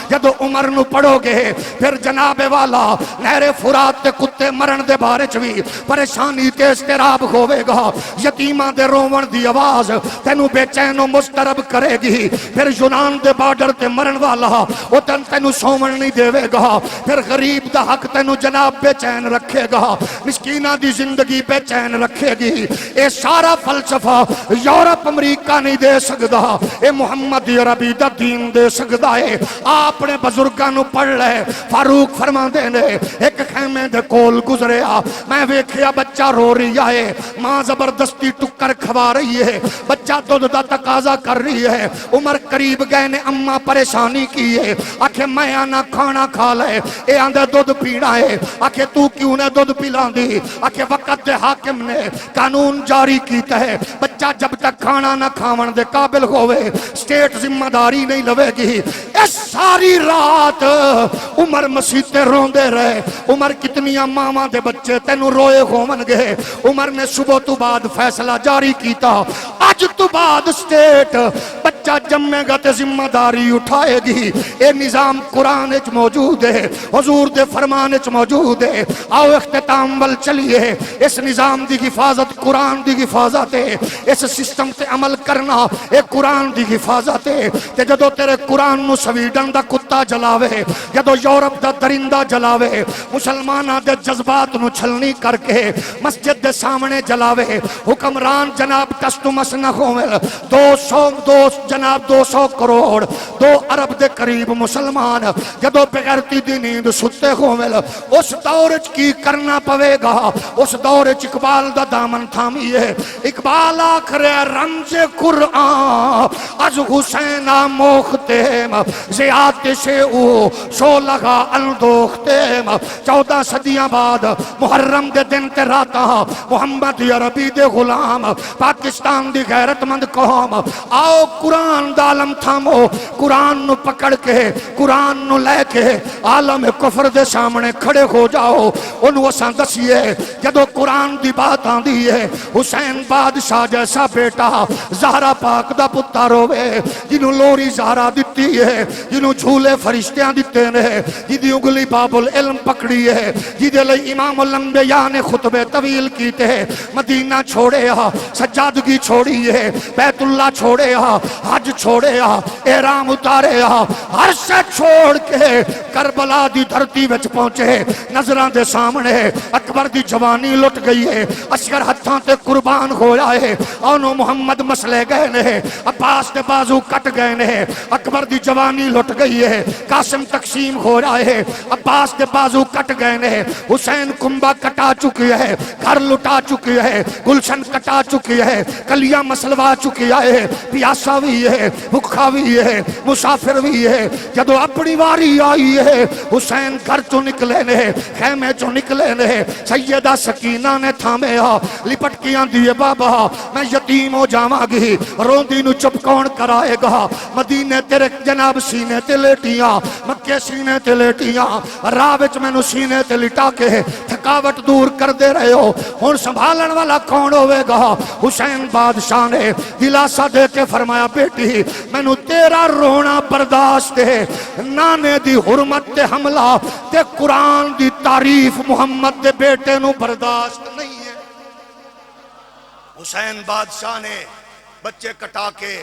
Speaker 4: جدو عمر نو پڑھو گے پھر جناب والا نہر فرات تے کتے مرن دے بارے چوی پریشانی تے استراب ہوئے گا، یتیمہ دے روون دی آواز تینو بے چین و مسترب کرے گی، پھر یونان دے بارڈر تے مرن والا وہ تینو سومن نہیں دے گا، پھر غریب دا حق تینو جناب بے چین رکھے گا، مسکینہ دی زندگی بے چین رکھے گی۔ اے سارا فلسفہ یورپ امریکہ نہیں دے سکدا، اے محمد عربی دا دین دے سکدا ہے۔ اپنے بزرگاں نو پڑھ لے، فاروق فرماندے نے ایک خیمے دے کول گزریا، میں ویکھیا بچہ رو رہی ہے، ماں زبردستی ٹکر کھوا رہی ہے، بچہ دودھ دا تقاضا کر رہی ہے، عمر قریب گئے نے، اماں پریشانی کی ہے، آکھے میں آنا کھانا کھا لے، اے آندے دودھ پینا ہے، آکھے تو کیوں نے دودھ پلان دی، آکھے وقت دے حاکم نے قانون جاری کیتا ہے، بچہ جب تک کھانا نہ کھاون دے قابل ہوئے سٹیٹ ذمہ داری نہیں لوے گی۔ اس ساری رات عمر مسیطے روندے رہے، عمر کتنیاں ماما دے بچے تینو روئے ہومن گے، عمر نے صبح تو بعد فیصلہ جاری کیتا، آج تو بعد سٹیٹ بچہ جمعے گا تے ذمہ داری اٹھائے گی۔ اے نظام قرآن اچ موجود ہے، حضور دے فرمان اچ موجود ہے، آؤ اختتام ول چلیے، اس نظام دی حفاظت قرآن دی حفاظت ہے، اس سسٹم تے عمل کرنا اے قرآن دی حفاظت ہے۔ تے جدو تیرے قرآن نو سویڈن دا کتا جلاوے، جدو یورپ دا درندہ جلاوے، مسلمانہ دے جذبات نو چھلنی کر کے مسجد دے سامنے جلاوے، حکمران جناب تستمس نہ ہوئے، 200 کروڑ 2 ارب دے قریب مسلمان جدو بغیرتی دی نیند ستے ہوئے، اس دور کی کرنا پوے گا، اس دور اقبال دا دامن تھامی ہے، اقبال آخرے رمز قرآن از حسین موختیم زیادت سے او سو لگا اندوختیم۔ 14 صدیاں بعد محرم دے دن تے راتا محمد عربی دے غلام پاکستان دی غیرت مند قوم، آؤ قرآن ایمان دا عالم تھامو قرآن نو پکڑ کے قرآن نو لے کے عالم کفر دے سامنے کھڑے ہو جاؤ انہوں اساں دسیے جدو قرآن دی بات آن دی ہے حسین بادشاہ جیسا بیٹا زہرا پاک دا پتر ہوئے جنہوں لوری زہرا دیتی ہے جنہوں جھولے فرشتیاں دیتے ہیں جدی انگلی باب العلم پکڑی ہے جدے لئی امام الانبیاء نے خطبے طویل کیتے ہیں مدینہ چھوڑے سجادگی چھوڑی ہے بیت اللہ چھوڑے حج چھوڑے احرام اتارے ہر شے چھوڑ کے کربلا دی دھرتی وچ پہنچے نظران دے سامنے اکبر دی جوانی لٹ گئی ہے اصغر ہتھاں تے قربان ہویا ہے اونو محمد مسلے گئے نے عباس دے بازو کٹ گئے نے اکبر دی جوانی لٹ گئی ہے قاسم تقسیم ہو رہا ہے عباس دے بازو کٹ گئے نے حسین کنبہ کٹا چکی ہے گھر لٹا چکی ہے گلشن کٹا چکی ہے کلیاں مسلوا چکی ہے پیاسا بھی ہے بھکھا بھی ہے مسافر بھی ہے جدو اپنی واری آئی ہے حسین گھر چو نکلے نے خیمے چو نکلے نے سیدہ سکینہ نے تھامے لپٹ کیاں دیئے بابا میں یتیم ہو جاواں گی روندی نو چپ کون کرائے گا مدینے تیرے جناب سینے تے لیٹیاں مکے سینے تے لیٹیاں راہ وچ مینوں سینے تے لٹا کے تھکاوٹ دور کر دے رہے ہو ہن سنبھالن والا کون ہوئے گا حسین بادشاہ نے دلاسا دے کے فرمایا بیٹی مینوں تیرا رونا برداشت ہے نانے دی حرمت تے حملہ تے قرآن دی تعریف محمد دے بیٹے نو برداشت نہیں ہے حسین بادشاہ نے بچے کٹا کے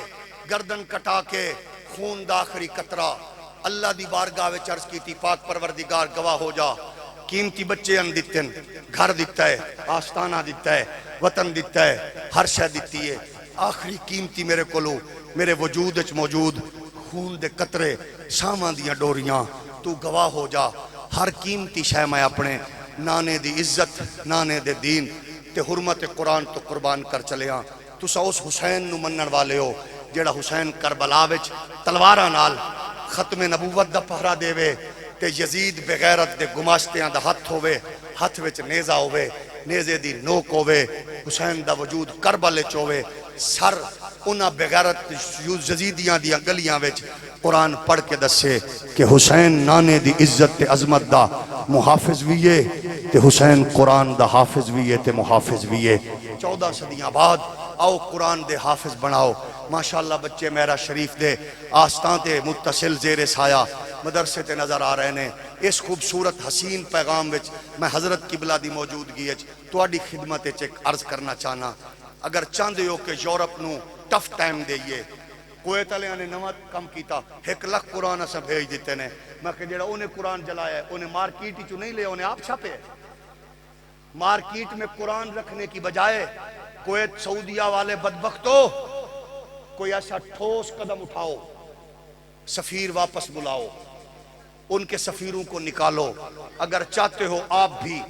Speaker 4: گردن کٹا کے خون دا آخری قطرہ اللہ دی بارگاہ وچ عرض کی تھی پاک پروردگار گواہ ہو جا قیمتی بچے ان دیتے ہیں گھر دیتا ہے آستانہ دیتا ہے وطن دیتا ہے ہر شے دیتی ہے آخری قیمتی میرے کولو میرے وجود وچ موجود خون دے قطرے ساواں دیاں ڈوریاں تو گواہ ہو جا ہر قیمتی شے میں اپنے نانے دی عزت نانے دے دین تے حرمت قرآن تو قربان کر چلے ہاں تسا اس حسین نو منن والے ہو جیڑا حسین کربلا وچ تلواراں نال ختم نبوت دا پہرا دے وے تے یزید بغیرت دے گماشتیاں دا ہتھ ہوئے ہتھ وچ نیزہ ہوئے نیزے دی نوک ہوئے حسین دا وجود کربلے چوئے سر انہاں بغیرت یزیدیاں دیاں گلیاں وچ قرآن پڑھ کے دسے کہ حسین نانے دی عزت تے عظمت دا محافظ ویے تے حسین قرآن دا حافظ ویے تے محافظ ویے 14 صدیاں بعد آؤ قرآن دے حافظ بناؤ ماشاءاللہ بچے میرا شریف دے آستان تے متصل زیر سایہ مدرسے تے نظر آ رہے ہیں اس خوبصورت حسین پیغام وچ میں حضرت قبلہ دی موجودگی وچ تواڈی خدمت وچ ایک عرض کرنا چاہنا اگر چاہندے ہو کہ یورپ نو ٹف ٹائم دئیے کویت والے نے نواں کم کیتا 1 لاکھ قرآن اساں بھیج دیتے نے میں کہ جڑا انہیں قرآن جلایا ہے انہیں مارکیٹ چ نہیں لے انہیں آپ چھاپے مارکیٹ میں قرآن رکھنے کی بجائے کویت سعودیہ والے بدبختو کوئی ایسا ٹھوس قدم اٹھاؤ سفیر واپس بلاؤ ان کے سفیروں کو نکالو اگر چاہتے ہو آپ بھی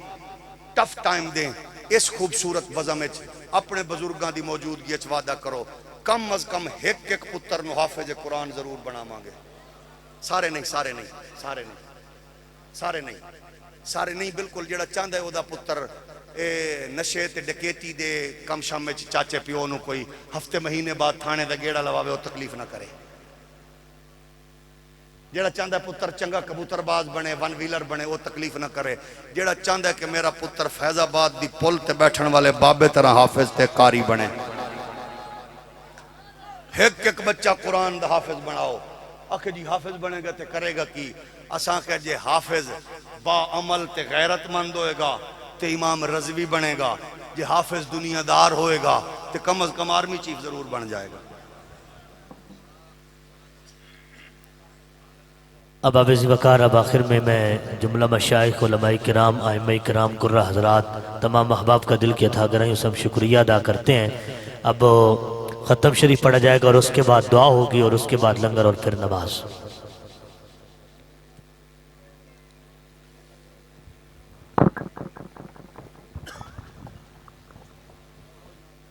Speaker 4: ٹف ٹائم دیں اس خوبصورت وزم وچ اپنے بزرگاں دی موجودگی وچ وعدہ کرو کم از کم ایک پتر نو حافظ قرآن ضرور بناواں گے سارے نہیں بالکل جڑا چاہندا ہے او دا پتر نشے تے ڈکیتی دے کم شام وچ چاچے پیو نو کوئی ہفتے مہینے بعد تھانے دا گیڑا لواوے او تکلیف نہ کرے جڑا چاہندا ہے پتر چنگا کبوتر باز بنے ون ویلر بنے وہ تکلیف نہ کرے جڑا چاہندا ہے کہ میرا پتر فیض آباد دی پل تے بیٹھن والے بابے طرح حافظ تے قاری بنے ایک بچہ قرآن دا حافظ بناؤ آخر جی حافظ بنے گا تے کرے گا کی اساں کہ جے حافظ با عمل تے غیرت مند ہوئے گا تے امام رضوی بنے گا جے حافظ دنیا دار ہوئے گا تے کم از کم آرمی چیف ضرور بن جائے گا
Speaker 5: اب آویز وقار اب آخر میں جملہ مشائخ علماء کرام ائمہ کرام قرہ حضرات تمام احباب کا دل کی عطا گرائی ہم شکریہ ادا کرتے ہیں اب ختم شریف پڑھا جائے گا اور اس کے بعد دعا ہوگی اور اس کے بعد لنگر اور پھر نماز